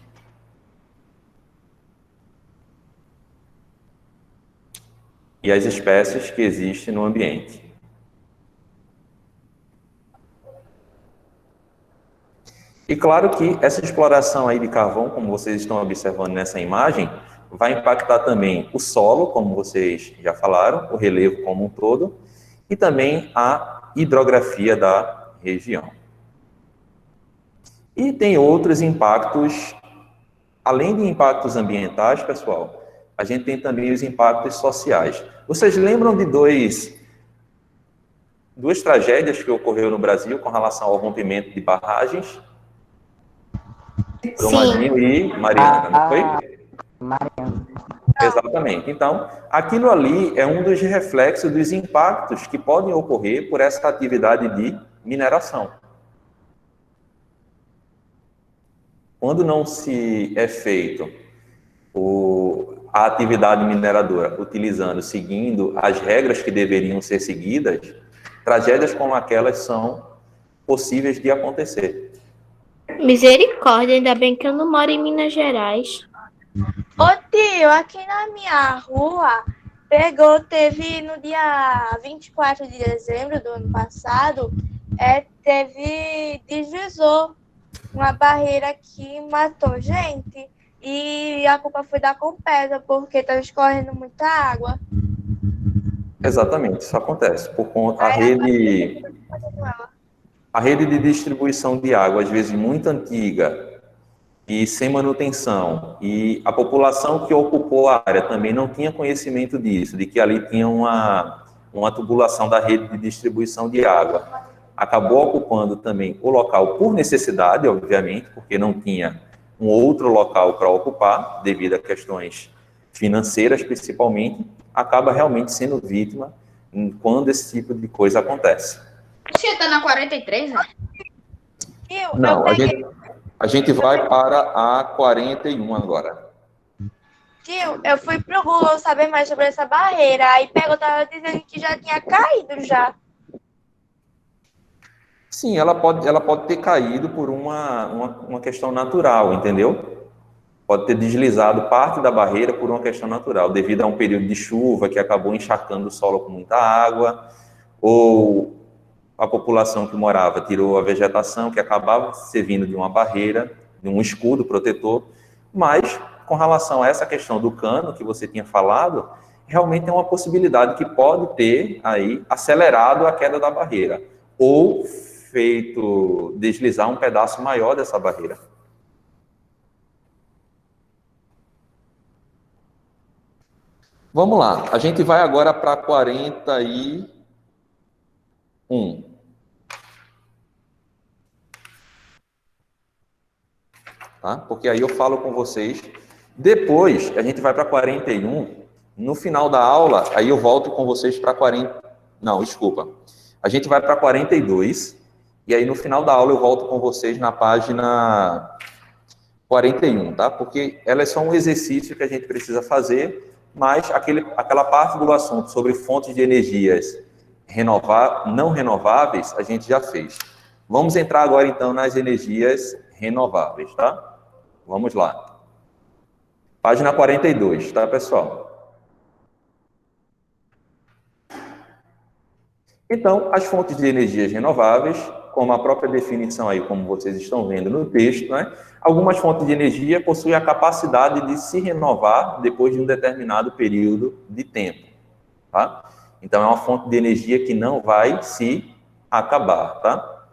E as espécies que existem no ambiente. E claro que essa exploração aí de carvão, como vocês estão observando nessa imagem, vai impactar também o solo, como vocês já falaram, o relevo como um todo, e também a hidrografia da região. E tem outros impactos, além de impactos ambientais, pessoal, a gente tem também os impactos sociais. Vocês lembram de duas tragédias que ocorreram no Brasil com relação ao rompimento de barragens? Brumadinho e Mariana, não foi? Mariana. Exatamente. Então, aquilo ali é um dos reflexos dos impactos que podem ocorrer por essa atividade de mineração. Quando não se é feito a atividade mineradora seguindo as regras que deveriam ser seguidas, tragédias como aquelas são possíveis de acontecer. Misericórdia, ainda bem que eu não moro em Minas Gerais. Ô tio, aqui na minha rua, teve no dia 24 de dezembro do ano passado, deslizou uma barreira que matou gente. E a culpa foi da Compesa, porque estava escorrendo muita água. Exatamente, isso acontece. Por conta a rede de distribuição de água, às vezes muito antiga e sem manutenção, e a população que ocupou a área também não tinha conhecimento disso, de que ali tinha uma tubulação da rede de distribuição de água. Acabou ocupando também o local por necessidade, obviamente, porque não tinha um outro local para ocupar, devido a questões financeiras, principalmente, acaba realmente sendo vítima quando esse tipo de coisa acontece. Você tá na 43, né? Não, a gente vai para a 41 agora. Tio, eu fui pro Google saber mais sobre essa barreira, aí tava dizendo que já tinha caído já. Sim, ela pode ter caído por uma questão natural, entendeu? Pode ter deslizado parte da barreira por uma questão natural, devido a um período de chuva que acabou encharcando o solo com muita água, ou a população que morava tirou a vegetação que acabava servindo de uma barreira, de um escudo protetor, mas com relação a essa questão do cano que você tinha falado, realmente é uma possibilidade que pode ter aí acelerado a queda da barreira, ou feito deslizar um pedaço maior dessa barreira. Vamos lá, a gente vai agora para 41. Tá? Porque aí eu falo com vocês. Depois, a gente vai para 41. No final da aula, aí eu volto com vocês para 40. Não, desculpa. A gente vai para 42. E aí, no final da aula, eu volto com vocês na página 41, tá? Porque ela é só um exercício que a gente precisa fazer, mas aquela parte do assunto sobre fontes de energias não renováveis, a gente já fez. Vamos entrar agora, então, nas energias renováveis, tá? Vamos lá. Página 42, tá, pessoal? Então, as fontes de energias renováveis, como a própria definição aí, como vocês estão vendo no texto, né? Algumas fontes de energia possuem a capacidade de se renovar depois de um determinado período de tempo, tá? Então, é uma fonte de energia que não vai se acabar, tá?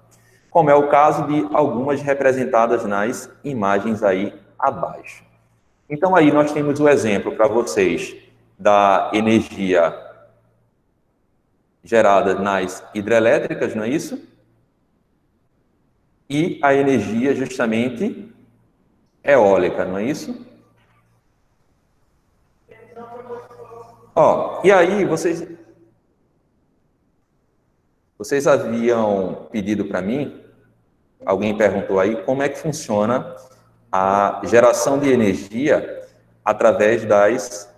Como é o caso de algumas representadas nas imagens aí abaixo. Então, aí nós temos o exemplo para vocês da energia gerada nas hidrelétricas, não é isso? E a energia justamente eólica, não é isso? Ó, e aí vocês haviam pedido para mim, alguém perguntou aí, como é que funciona a geração de energia através das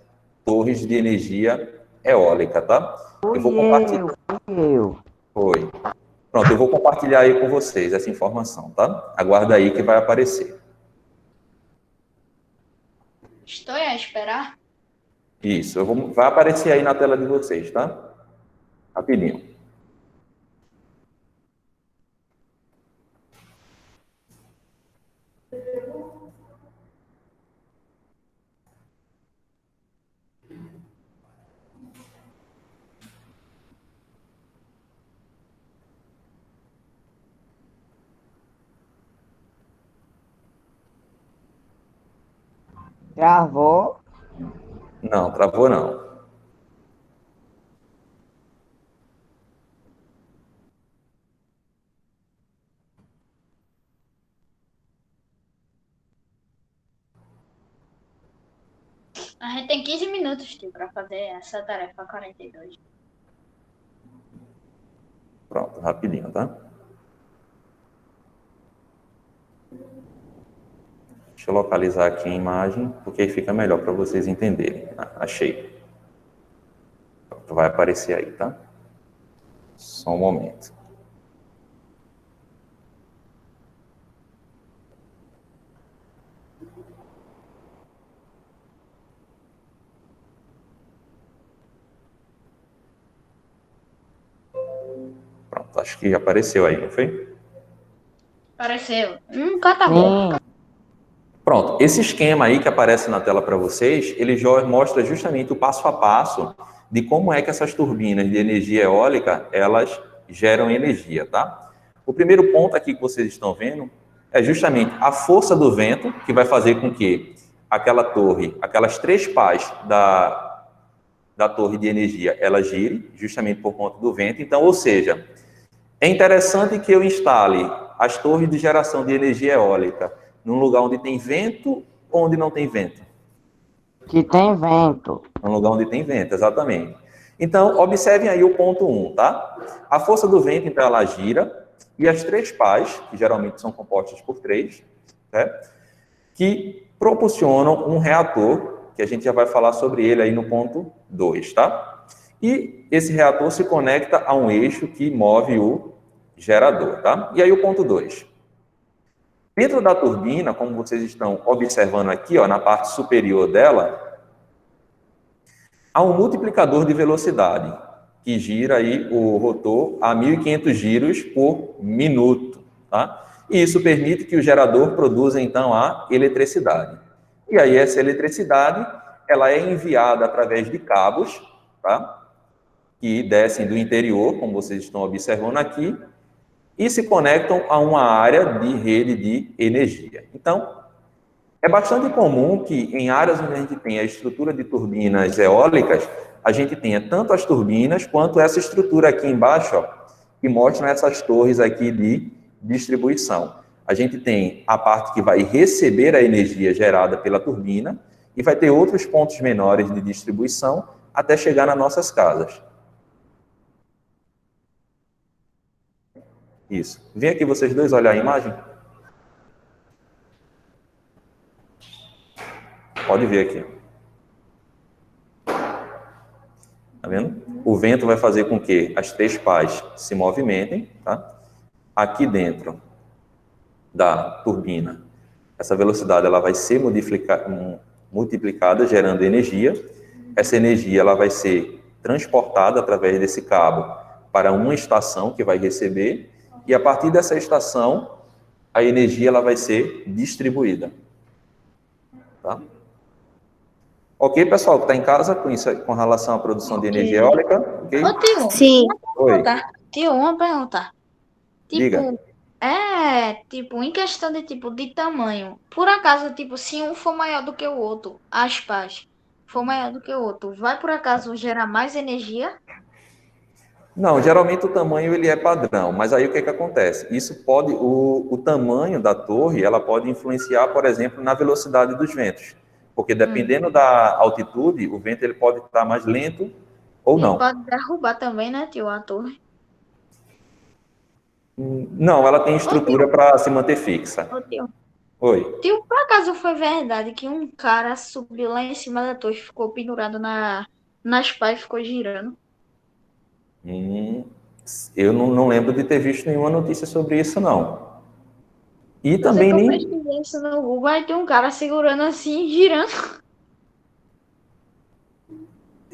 torres de energia eólica, tá? Eu vou compartilhar. Foi. Pronto, eu vou compartilhar aí com vocês essa informação, tá? Aguarda aí que vai aparecer. Estou a esperar. Isso, vai aparecer aí na tela de vocês, tá? Rapidinho. Travou? Não, travou não. A gente tem 15 minutos, tio, para fazer essa tarefa 42. Pronto, rapidinho, tá? Deixa eu localizar aqui a imagem, porque aí fica melhor para vocês entenderem. Ah, achei. Pronto, vai aparecer aí, tá? Só um momento. Pronto, acho que apareceu aí, não foi? Apareceu. Tá bom. Pronto, esse esquema aí que aparece na tela para vocês, ele já mostra justamente o passo a passo de como é que essas turbinas de energia eólica, elas geram energia, tá? O primeiro ponto aqui que vocês estão vendo é justamente a força do vento, que vai fazer com que aquela torre, aquelas 3 pás da torre de energia, ela gire, justamente por conta do vento. Então, ou seja, é interessante que eu instale as torres de geração de energia eólica num lugar onde tem vento ou onde não tem vento? Que tem vento. Num lugar onde tem vento, exatamente. Então, observem aí o ponto 1, tá? A força do vento, então, ela gira, e as 3 pás, que geralmente são compostas por 3, certo? Que proporcionam um reator, que a gente já vai falar sobre ele aí no ponto 2, tá? E esse reator se conecta a um eixo que move o gerador, tá? E aí o ponto 2. Dentro da turbina, como vocês estão observando aqui, ó, na parte superior dela, há um multiplicador de velocidade, que gira aí o rotor a 1.500 giros por minuto, tá? E isso permite que o gerador produza, então, a eletricidade. E aí essa eletricidade, ela é enviada através de cabos, tá? Que descem do interior, como vocês estão observando aqui, e se conectam a uma área de rede de energia. Então, é bastante comum que em áreas onde a gente tem a estrutura de turbinas eólicas, a gente tenha tanto as turbinas quanto essa estrutura aqui embaixo, ó, que mostra essas torres aqui de distribuição. A gente tem a parte que vai receber a energia gerada pela turbina e vai ter outros pontos menores de distribuição até chegar nas nossas casas. Isso. Vem aqui vocês dois olhar a imagem. Pode ver aqui. Tá vendo? O vento vai fazer com que as 3 pás se movimentem, tá? Aqui dentro da turbina, essa velocidade ela vai ser multiplicada, gerando energia. Essa energia ela vai ser transportada através desse cabo para uma estação que vai receber, e a partir dessa estação, a energia ela vai ser distribuída. Tá? Ok, pessoal, que está em casa com isso, com relação à produção de energia eólica? Okay? Ô, tio, Sim. Oi. Tio, uma pergunta. Diga. Em questão de tamanho, por acaso, se um for maior do que o outro, as pás, for maior do que o outro, vai por acaso gerar mais energia? Não, geralmente o tamanho ele é padrão, mas aí o que que acontece? Isso pode, o tamanho da torre, ela pode influenciar, por exemplo, na velocidade dos ventos, porque dependendo da altitude, o vento ele pode estar mais lento ou E não. pode derrubar também, né, tio, a torre. Não, ela tem estrutura para se manter fixa. Ô, tio. Oi. Tio, por acaso foi verdade que um cara subiu lá em cima da torre, ficou pendurado nas pás e ficou girando? Hum, eu não lembro de ter visto nenhuma notícia sobre isso, não. E Eu sei também que eu nem. pesquisei isso no Google, aí tem um cara segurando assim, girando.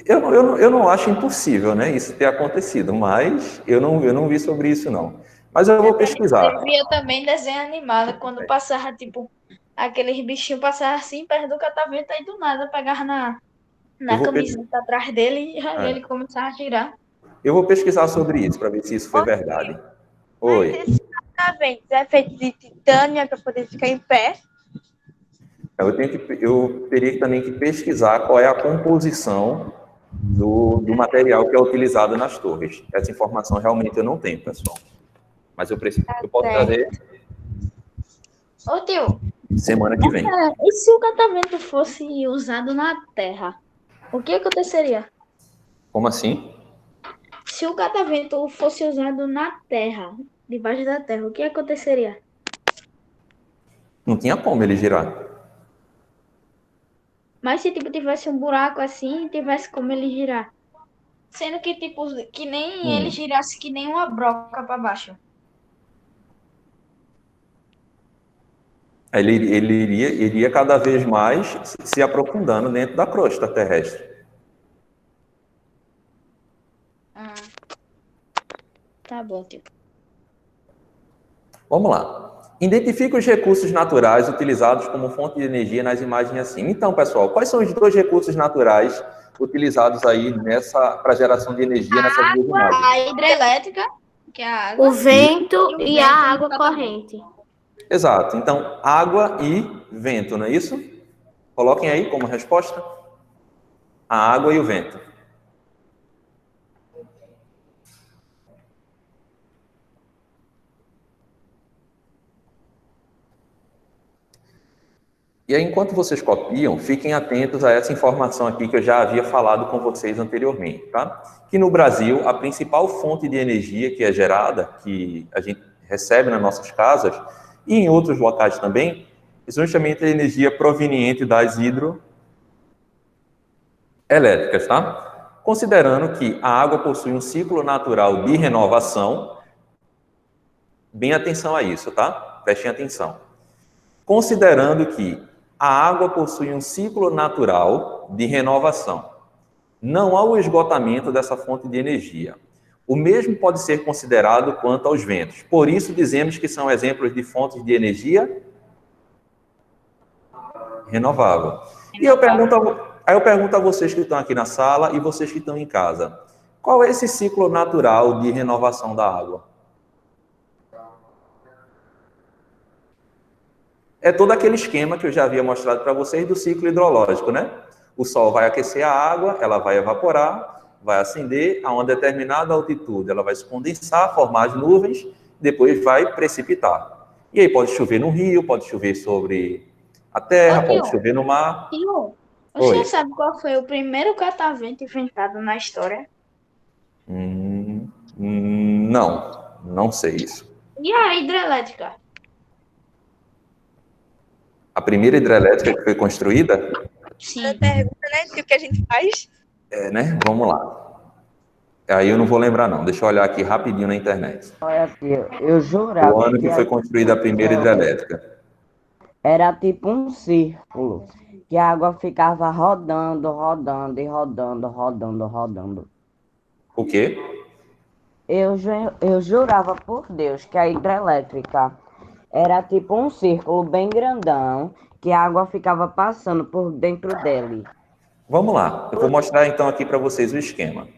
Eu não acho impossível, né, isso ter acontecido, mas eu não vi sobre isso, não. Mas eu vou pesquisar. Eu via também desenho animado, quando passava, tipo, aqueles bichinhos passavam assim, perto do catavento, aí do nada pegava Eu na vou, camiseta atrás dele e aí ele é, começava a girar. eu vou pesquisar sobre isso, para ver se isso foi verdade. Mas Oi. esse catavento é feito de titânio para poder ficar em pé. Eu teria também que pesquisar qual é a composição do material que é utilizado nas torres. Essa informação realmente eu não tenho, pessoal. Mas eu posso trazer Ô tio, semana que vem. e se o catavento fosse usado na Terra, o que aconteceria? Como assim? Se o catavento fosse usado na Terra, debaixo da Terra, o que aconteceria? Não tinha como ele girar. Mas se tipo tivesse um buraco assim, tivesse como ele girar. Sendo que tipo que nem ele girasse que nem uma broca para baixo. Ele iria cada vez mais se aprofundando dentro da crosta terrestre. Tá bom, tio. Vamos lá. Identifique os recursos naturais utilizados como fonte de energia nas imagens acima. Então, pessoal, quais são os dois recursos naturais utilizados aí para geração de energia nessas duas imagens? A hidrelétrica, que é a água. O vento E o e vento a no água catavento. corrente. Exato. Então, água e vento, não é isso? Coloquem aí como resposta. A água e o vento. E aí, enquanto vocês copiam, fiquem atentos a essa informação aqui que eu já havia falado com vocês anteriormente, tá? Que no Brasil, a principal fonte de energia que é gerada, que a gente recebe nas nossas casas, e em outros locais também, é justamente a energia proveniente das hidroelétricas, tá? Considerando que a água possui um ciclo natural de renovação, bem atenção a isso, tá? Prestem atenção. Considerando que a água possui um ciclo natural de renovação. Não há o esgotamento dessa fonte de energia. O mesmo pode ser considerado quanto aos ventos. Por isso dizemos que são exemplos de fontes de energia renovável. E eu pergunto a vocês que estão aqui na sala e vocês que estão em casa. Qual é esse ciclo natural de renovação da água? É todo aquele esquema que eu já havia mostrado para vocês do ciclo hidrológico, né? O sol vai aquecer a água, ela vai evaporar, vai acender a uma determinada altitude, ela vai se condensar, formar as nuvens, depois vai precipitar. E aí pode chover no rio, pode chover sobre a terra, Ô, pode tio. chover no mar. Tio, Oi. você sabe qual foi o primeiro catavento inventado na história? Não sei isso. E a hidrelétrica? A primeira hidrelétrica que foi construída? Sim. Pergunta, né? O que a gente faz? É, né? Vamos lá. Aí eu não vou lembrar, não. Deixa eu olhar aqui rapidinho na internet. Olha aqui, eu jurava O ano que foi construída a primeira hidrelétrica. era tipo um círculo, que a água ficava rodando, rodando e rodando, rodando, rodando. O quê? Eu jurava por Deus que a hidrelétrica era tipo um círculo bem grandão, que a água ficava passando por dentro dele. Vamos lá. Eu vou mostrar então aqui para vocês o esquema.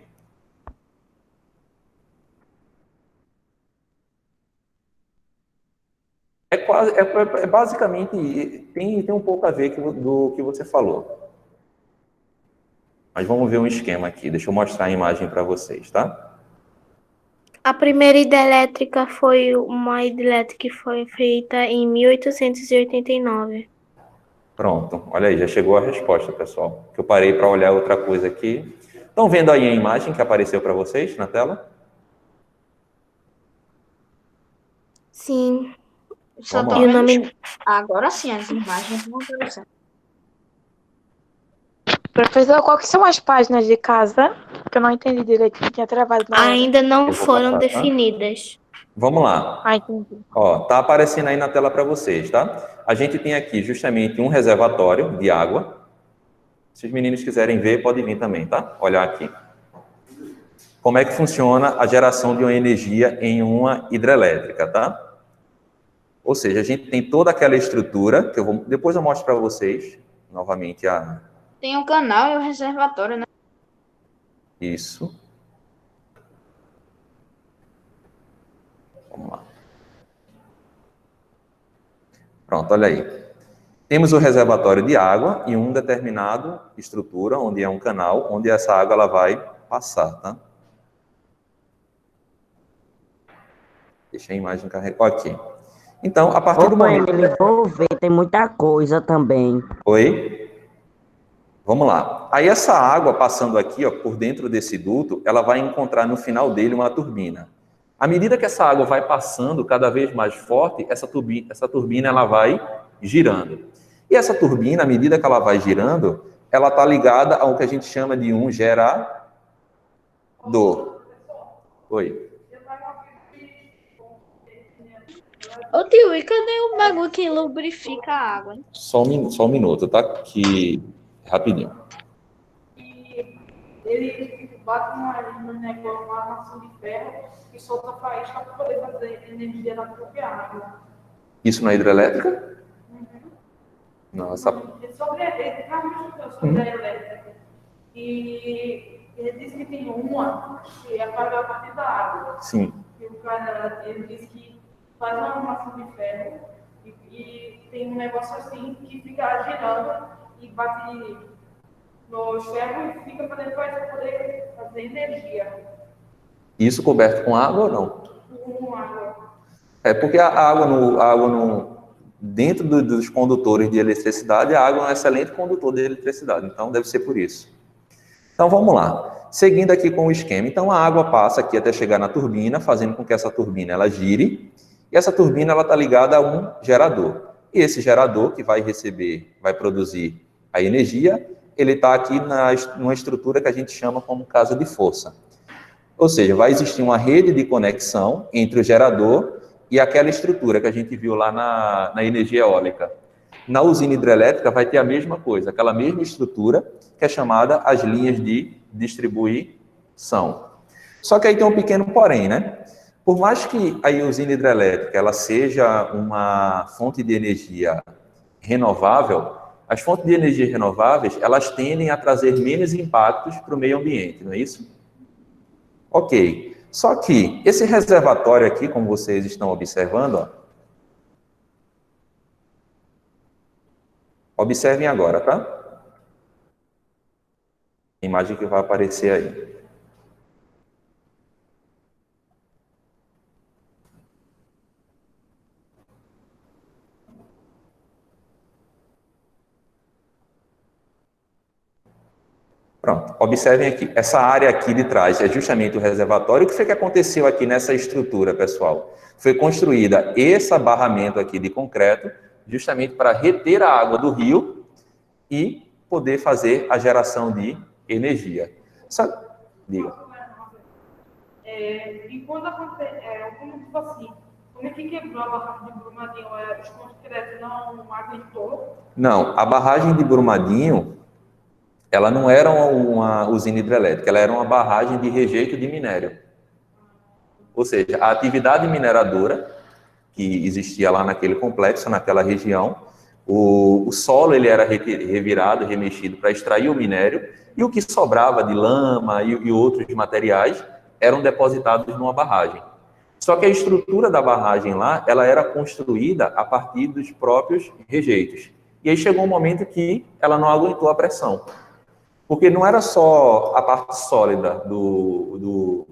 É basicamente, tem um pouco a ver do que você falou. Mas vamos ver um esquema aqui. Deixa eu mostrar a imagem para vocês, tá? A primeira hidrelétrica foi uma hidrelétrica que foi feita em 1889. Pronto, olha aí, já chegou a resposta, pessoal. Que eu parei para olhar outra coisa aqui. Estão vendo aí a imagem que apareceu para vocês na tela? Sim. Só Vamos tô lá. E o vendo. nome Agora sim, as imagens vão aparecer. Professor, qual que são as páginas de casa? Que eu não entendi direito, que tinha travado na hora. ainda não Eu vou foram passar, tá? definidas. Vamos lá. Ah, entendi. Ó, tá aparecendo aí na tela para vocês, tá? A gente tem aqui justamente um reservatório de água. Se os meninos quiserem ver, pode vir também, tá? Olhar aqui. Como é que funciona a geração de uma energia em uma hidrelétrica, tá? Ou seja, a gente tem toda aquela estrutura, que depois eu mostro para vocês, novamente, Tem o canal e o reservatório, né? isso. Vamos lá. Pronto, olha aí. Temos o reservatório de água e um determinado estrutura, onde é um canal, onde essa água ela vai passar, tá? Deixa a imagem carregar. Aqui. Então, a partir do Ô, momento... ele vou ver, tem muita coisa também. Oi? Vamos lá. Aí essa água passando aqui, ó, por dentro desse duto, ela vai encontrar no final dele uma turbina. À medida que essa água vai passando cada vez mais forte, essa turbina ela vai girando. E essa turbina, à medida que ela vai girando, ela está ligada ao que a gente chama de um gerador. Oi. Ô tio, e cadê o bagulho que lubrifica a água, hein? Só um minuto, tá? Que rapidinho. E ele bate no negócio, uma armação de ferro e solta faísca para poder fazer energia na própria água. Isso na hidrelétrica? Não, essa... Ele realmente sobre a elétrica. E ele disse que tem uma que apaga a partir da água. Sim. E o cara, ele disse que faz uma armação de ferro e tem um negócio assim que fica girando e bate no ferro e fica para poder fazer energia. Isso coberto com água ou não? Com água. É porque dentro dos condutores de eletricidade, a água é um excelente condutor de eletricidade, então deve ser por isso. Então vamos lá, seguindo aqui com o esquema. Então a água passa aqui até chegar na turbina, fazendo com que essa turbina ela gire, e essa turbina ela está ligada a um gerador. E esse gerador que vai produzir a energia, ele está aqui numa estrutura que a gente chama como casa de força. Ou seja, vai existir uma rede de conexão entre o gerador e aquela estrutura que a gente viu lá na energia eólica. Na usina hidrelétrica vai ter a mesma coisa, aquela mesma estrutura que é chamada as linhas de distribuição. Só que aí tem um pequeno porém, né? Por mais que a usina hidrelétrica ela seja uma fonte de energia renovável, as fontes de energia renováveis, elas tendem a trazer menos impactos para o meio ambiente, não é isso? Ok. Só que esse reservatório aqui, como vocês estão observando, ó, observem agora, tá? A imagem que vai aparecer aí. Pronto, observem aqui. Essa área aqui de trás é justamente o reservatório. O que foi que aconteceu aqui nessa estrutura, pessoal? Foi construída esse barramento aqui de concreto, justamente para reter a água do rio e poder fazer a geração de energia. Diga. E quando acontece, tipo assim, como é que quebrou a barragem de Brumadinho? Os concretos não aguentou? Não, a barragem de Brumadinho, ela não era uma usina hidrelétrica, ela era uma barragem de rejeito de minério. Ou seja, a atividade mineradora que existia lá naquele complexo, naquela região, o solo ele era revirado, remexido para extrair o minério, e o que sobrava de lama e outros materiais eram depositados numa barragem. Só que a estrutura da barragem lá, ela era construída a partir dos próprios rejeitos. E aí chegou um momento que ela não aguentou a pressão. Porque não era só a parte sólida dos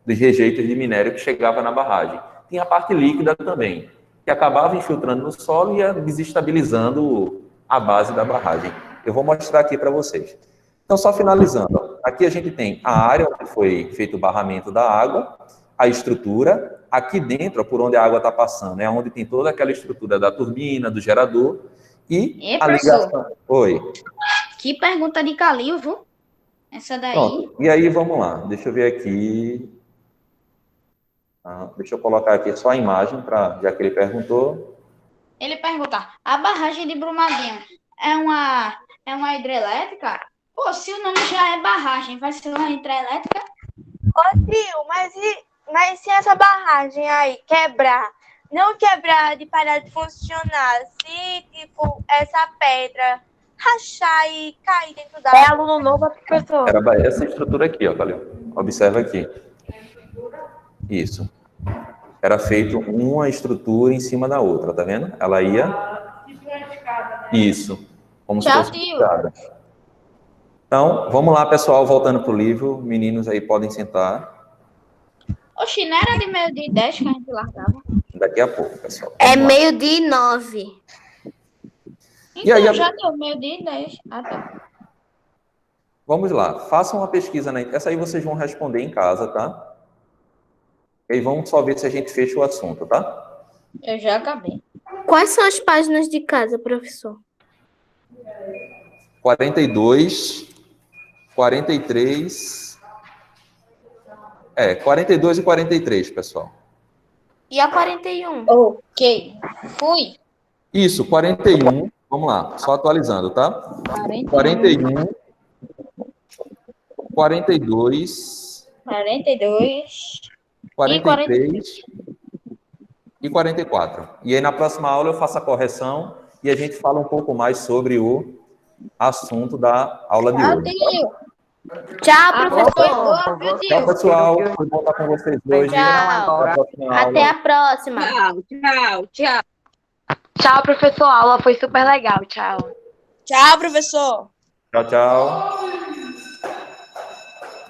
rejeitos de minério que chegava na barragem. Tinha a parte líquida também, que acabava infiltrando no solo e ia desestabilizando a base da barragem. Eu vou mostrar aqui para vocês. Então, só finalizando, aqui a gente tem a área onde foi feito o barramento da água, a estrutura, aqui dentro, por onde a água está passando, é onde tem toda aquela estrutura da turbina, do gerador, e a professor? ligação. Oi. Que pergunta de Calil, viu? Essa daí. Pronto. E aí, vamos lá. Deixa eu ver aqui. Deixa eu colocar aqui só a imagem, já que ele perguntou. Ele pergunta, a barragem de Brumadinho é uma hidrelétrica? Pô, se o nome já é barragem, vai ser uma hidrelétrica? Ô, tio, mas se essa barragem aí quebrar, não quebrar de parar de funcionar, se, tipo, essa pedra rachar e cair dentro da É água? aluno novo, professor. Era essa estrutura aqui, ó, valeu. Observa aqui. Isso. Era feito uma estrutura em cima da outra, tá vendo? Ela ia... Isso. Como se Tchau, fosse tio. escada. Então, vamos lá, pessoal, voltando pro livro. Meninos aí podem sentar. Oxi, não era de 12h10 que a gente largava? Daqui a pouco, pessoal. É Vamos lá. 12h09. Então, aí, já deu 12h10. Ah, tá. Vamos lá. Façam uma pesquisa na... Essa aí vocês vão responder em casa, tá? E aí vamos só ver se a gente fecha o assunto, tá? Eu já acabei. Quais são as páginas de casa, professor? 42, 43... 42 e 43, pessoal. E a 41? Ok. Fui. Isso, 41. Vamos lá, só atualizando, tá? 41, 42, 42. 43 e 44. E aí na próxima aula eu faço a correção e a gente fala um pouco mais sobre o assunto da aula de hoje. Tio. Tchau, Foi professor. boa, viu, Tchau, tio? pessoal. Foi bom estar com vocês hoje. Tchau. Até a próxima aula. Até a próxima. Tchau. Tchau, professor. A aula foi super legal. Tchau. Tchau, professor. Tchau, tchau.